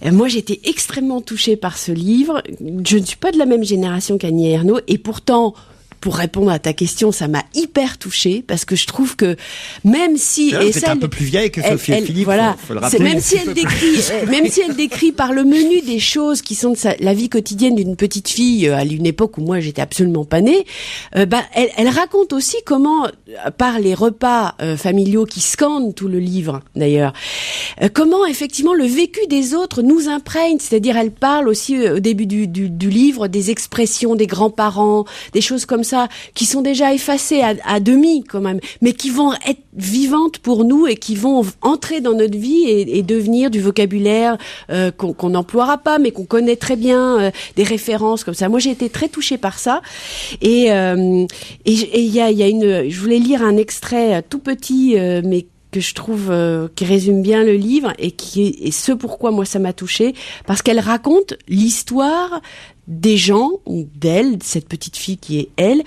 Moi, j'étais extrêmement touchée par ce livre. Je ne suis pas de la même génération qu'Annie Ernaux, et pourtant, pour répondre à ta question, ça m'a hyper touchée, parce que je trouve que même si c'est un peu plus vieille que Sophie et Philippe, voilà, faut le rappeler. Même si elle décrit par le menu des choses qui sont de la vie quotidienne d'une petite fille à une époque où moi j'étais absolument pas née, elle raconte aussi comment, par les repas familiaux qui scandent tout le livre d'ailleurs, comment effectivement le vécu des autres nous imprègne. C'est-à-dire, elle parle aussi au début du livre des expressions des grands-parents, des choses comme ça, qui sont déjà effacées à demi quand même, mais qui vont être vivantes pour nous et qui vont entrer dans notre vie et devenir du vocabulaire qu'on n'emploiera pas, mais qu'on connaît très bien, des références comme ça. Moi, j'ai été très touchée par ça. Et il y a je voulais lire un extrait tout petit, mais que je trouve qui résume bien le livre, et ce pourquoi moi ça m'a touchée, parce qu'elle raconte l'histoire des gens, ou d'elle, cette petite fille qui est elle,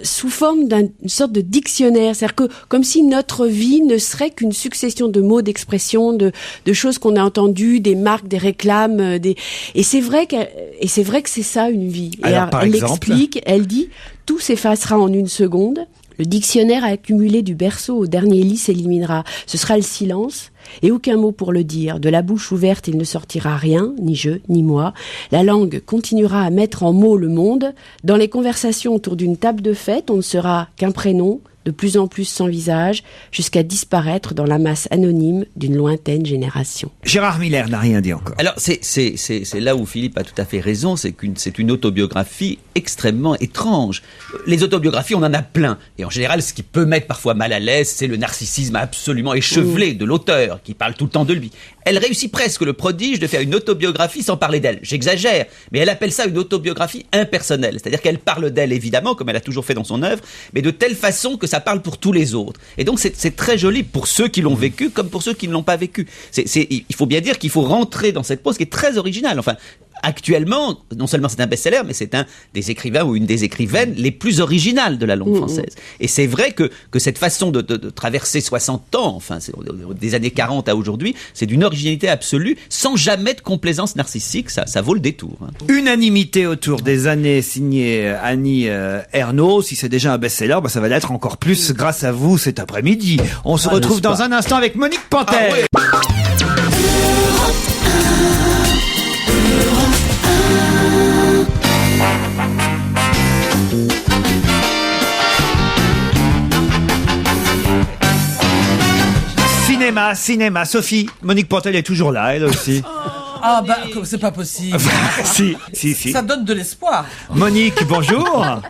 sous forme d'une sorte de dictionnaire. C'est-à-dire que, comme si notre vie ne serait qu'une succession de mots, d'expressions, de choses qu'on a entendues, des marques, des réclames, et c'est vrai que c'est ça une vie. Alors, par exemple, explique, elle dit, tout s'effacera en une seconde. Le dictionnaire accumulé du berceau au dernier lit s'éliminera. Ce sera le silence, et aucun mot pour le dire. De la bouche ouverte, il ne sortira rien, ni je, ni moi. La langue continuera à mettre en mots le monde. Dans les conversations autour d'une table de fête, on ne sera qu'un prénom, de plus en plus sans visage, jusqu'à disparaître dans la masse anonyme d'une lointaine génération. Gérard Miller n'a rien dit encore. Alors, c'est là où Philippe a tout à fait raison, c'est une autobiographie extrêmement étrange. Les autobiographies, on en a plein. Et en général, ce qui peut mettre parfois mal à l'aise, c'est le narcissisme absolument échevelé de l'auteur, qui parle tout le temps de lui. Elle réussit presque le prodige de faire une autobiographie sans parler d'elle. J'exagère, mais elle appelle ça une autobiographie impersonnelle. C'est-à-dire qu'elle parle d'elle, évidemment, comme elle a toujours fait dans son œuvre, mais de telle façon que ça parle pour tous les autres. Et donc, c'est très joli pour ceux qui l'ont vécu, comme pour ceux qui ne l'ont pas vécu. Il faut bien dire qu'il faut rentrer dans cette pose qui est très originale. Enfin, actuellement, non seulement c'est un best-seller, mais c'est un des écrivains ou une des écrivaines les plus originales de la langue française. Et c'est vrai que cette façon de traverser 60 ans, enfin, des années 40 à aujourd'hui, c'est d'une originalité absolue, sans jamais de complaisance narcissique, ça vaut le détour. Hein. Unanimité autour des années signée Annie Ernaux. Si c'est déjà un best-seller, ça va l'être encore plus grâce à vous cet après-midi. On se retrouve dans un instant avec Monique Pantel. Cinéma. Sophie, Monique Pantel est toujours là, elle aussi. Ah bah, c'est pas possible. Si. Ça donne de l'espoir. Monique, bonjour.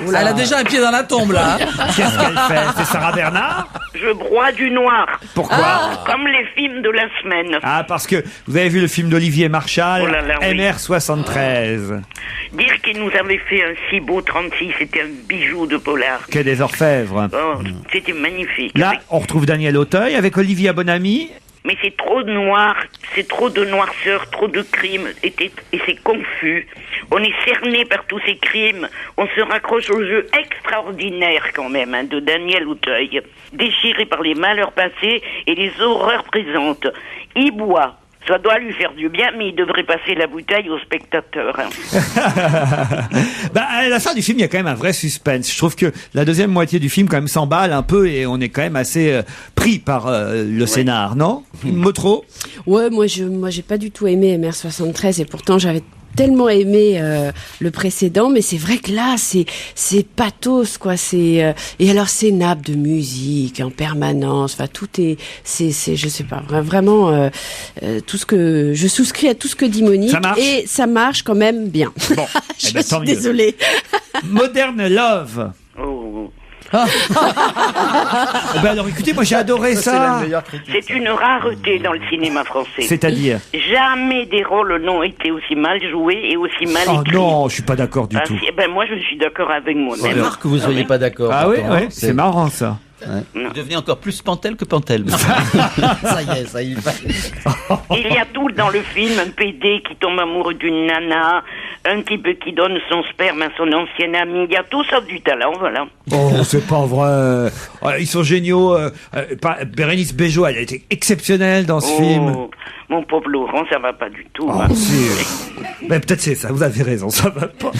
Elle a déjà un pied dans la tombe, là. Qu'est-ce qu'elle fait? C'est Sarah Bernard? Je broie du noir. Pourquoi? Comme les films de la semaine. Ah, parce que vous avez vu le film d'Olivier Marchal, Oh là là, oui. MR73. Dire qu'il nous avait fait un si beau 36, c'était un bijou de polar. Quai des Orfèvres. Oh, c'était magnifique. Là, on retrouve Daniel Auteuil avec Olivia Bonamy. Mais c'est trop noir, c'est trop de noirceur, trop de crimes, et c'est confus. On est cerné par tous ces crimes. On se raccroche au jeu extraordinaire quand même de Daniel Auteuil, déchiré par les malheurs passés et les horreurs présentes. Il boit. Ça doit lui faire du bien, mais il devrait passer la bouteille au spectateur. À la fin du film, il y a quand même un vrai suspense. Je trouve que la deuxième moitié du film quand même s'emballe un peu et on est quand même assez pris par le scénar, non? Motro? Ouais, moi j'ai pas du tout aimé MR73 et pourtant j'avais tellement aimé le précédent, mais c'est vrai que là c'est pathos quoi, et alors c'est nappe de musique en permanence, enfin tout est je sais pas vraiment tout ce que je souscris à tout ce que dit Monique et ça marche quand même bien. Bon, je suis désolée. Modern Love. Alors écoutez, moi j'ai adoré ça. C'est une rareté dans le cinéma français. C'est-à-dire? Jamais des rôles n'ont été aussi mal joués et aussi mal écrits. Non, je suis pas d'accord du tout. Moi je suis d'accord avec moi-même. C'est rare que vous soyez pas d'accord. Ah oui, c'est marrant ça. Vous devenez encore plus Pantel que Pantel. Ça y est. Il y a tout dans le film, un PD qui tombe amoureux d'une nana, un type qui donne son sperme à son ancien ami, il y a tout sauf du talent, voilà. Oh, c'est pas vrai. Ils sont géniaux. Bérénice Bejo, elle a été exceptionnelle dans ce film. Mon pauvre Laurent, ça va pas du tout. Oh, mais peut-être c'est ça, vous avez raison, ça va pas.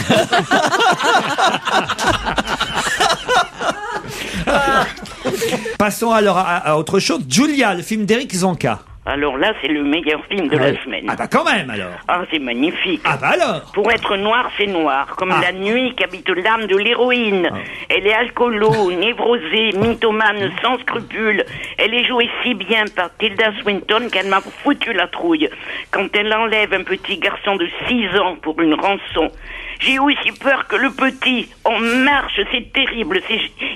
Passons alors à autre chose. Julia, le film d'Éric Zanca. Alors là, c'est le meilleur film de la semaine. Ah bah quand même alors. Ah, c'est magnifique. Ah bah alors. Pour être noir, c'est noir. Comme la nuit qu'habite l'âme de l'héroïne. Elle est alcoolo, névrosée, mythomane, sans scrupules. Elle est jouée si bien par Tilda Swinton qu'elle m'a foutu la trouille. Quand elle enlève un petit garçon de 6 ans pour une rançon. J'ai aussi peur que le petit, en marche, c'est terrible.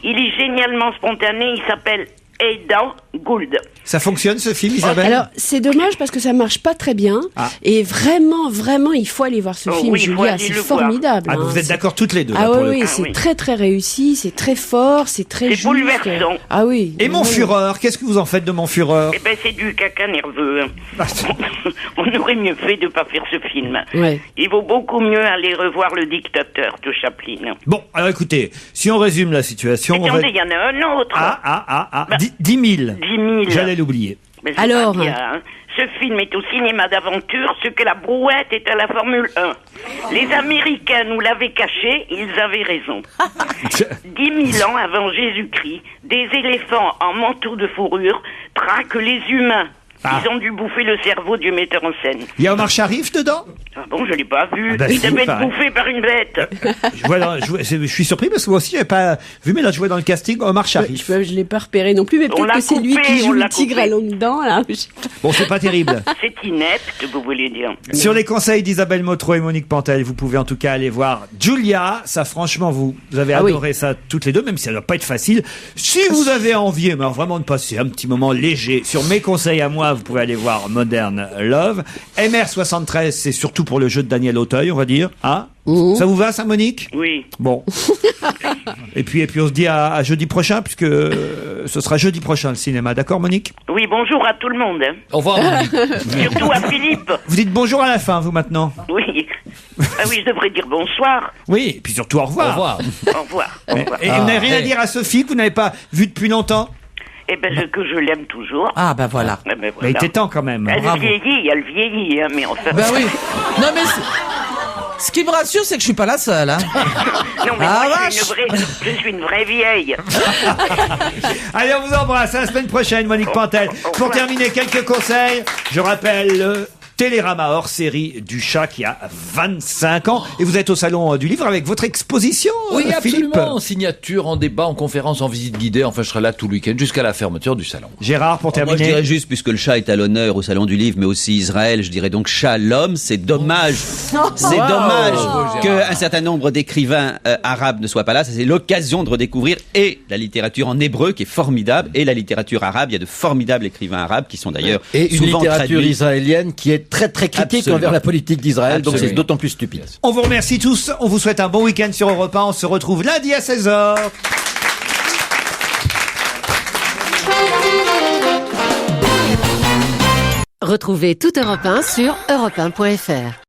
Il est génialement spontané, il s'appelle Aidan Gould. Ça fonctionne ce film, Isabelle? Alors c'est dommage parce que ça marche pas très bien et vraiment il faut aller voir ce film, Julia, c'est formidable. Ah, vous êtes d'accord toutes les deux? Ah oui, c'est très très réussi, c'est très fort, c'est très juste. C'est bouleversant. Ah oui. Et Mon Fureur, qu'est-ce que vous en faites de Mon Fureur? Eh ben c'est du caca nerveux. On aurait mieux fait de pas faire ce film. Ouais. Il vaut beaucoup mieux aller revoir Le Dictateur de Chaplin. Bon, alors écoutez, si on résume la situation... Attendez, il y en a un autre. 10 000. 10 000. J'allais l'oublier. Alors, ce film est au cinéma d'aventure ce que la brouette est à la Formule 1. Les Américains nous l'avaient caché, ils avaient raison. 10 000 ans avant Jésus-Christ, des éléphants en manteau de fourrure traquent les humains. Ils ont dû bouffer le cerveau du metteur en scène. Il y a Omar Sharif dedans? Ah bon, je l'ai pas vu. Ah bah, Il si, devait être pareil. bouffé par une bête. Je suis surpris parce que moi aussi j'avais pas vu, mais là je vois dans le casting Omar Sharif. Je l'ai pas repéré non plus, mais On peut-être l'a que c'est lui coupé, qui on joue le l'a tigre coupé. à longues dents, là. Bon, c'est pas terrible. C'est inepte, vous voulez dire. Sur les conseils d'Isabelle Motro et Monique Pantel, vous pouvez en tout cas aller voir Julia. Ça, franchement, vous avez adoré ça toutes les deux, même si ça doit pas être facile. Si vous avez envie, mais vraiment de passer un petit moment léger, sur mes conseils à moi, vous pouvez aller voir Modern Love. MR73, c'est surtout pour le jeu de Daniel Auteuil, on va dire. Hein? Ça vous va, ça, Monique? Oui. Bon. et puis on se dit à jeudi prochain, puisque ce sera jeudi prochain le cinéma. D'accord, Monique? Oui, bonjour à tout le monde. Au revoir, Monique. Surtout à Philippe. Vous dites bonjour à la fin, vous, maintenant? Oui. Ah oui, je devrais dire bonsoir. Oui, et puis surtout au revoir. Au revoir. Au revoir. Au revoir. Et vous n'avez rien à dire à Sophie, que vous n'avez pas vu depuis longtemps? Eh ben, que je l'aime toujours. Ah, ben voilà. Eh ben, voilà. Mais il était temps quand même. Elle vieillit, hein, mais enfin... Ben oui. Non, mais ce qui me rassure, c'est que je suis pas la seule, hein. Non, mais Ah, moi, vache. je suis une vraie vieille. Allez, on vous embrasse. À la semaine prochaine, Monique Pantel. Pour terminer, quelques conseils. Je rappelle le Télérama hors série du chat qui a 25 ans. Et vous êtes au Salon du Livre avec votre exposition, Oui, Philippe. absolument. En signature, en débat, en conférence, en visite guidée. Enfin, je serai là tout le week-end jusqu'à la fermeture du salon. Gérard, pour Moi, je terminer. dirais juste, puisque le chat est à l'honneur au Salon du Livre, mais aussi Israël, je dirais donc Shalom. C'est dommage. C'est dommage qu'un certain nombre d'écrivains arabes ne soient pas là. Ça, c'est l'occasion de redécouvrir et la littérature en hébreu, qui est formidable, et la littérature arabe. Il y a de formidables écrivains arabes qui sont d'ailleurs Et une souvent littérature traduits. israélienne qui est très très critique Absolument. envers la politique d'Israël, donc Absolument. c'est d'autant plus stupide. On vous remercie tous. On vous souhaite un bon week-end sur Europe 1. On se retrouve lundi à 16h. Retrouvez toute Europe 1 sur europe1.fr.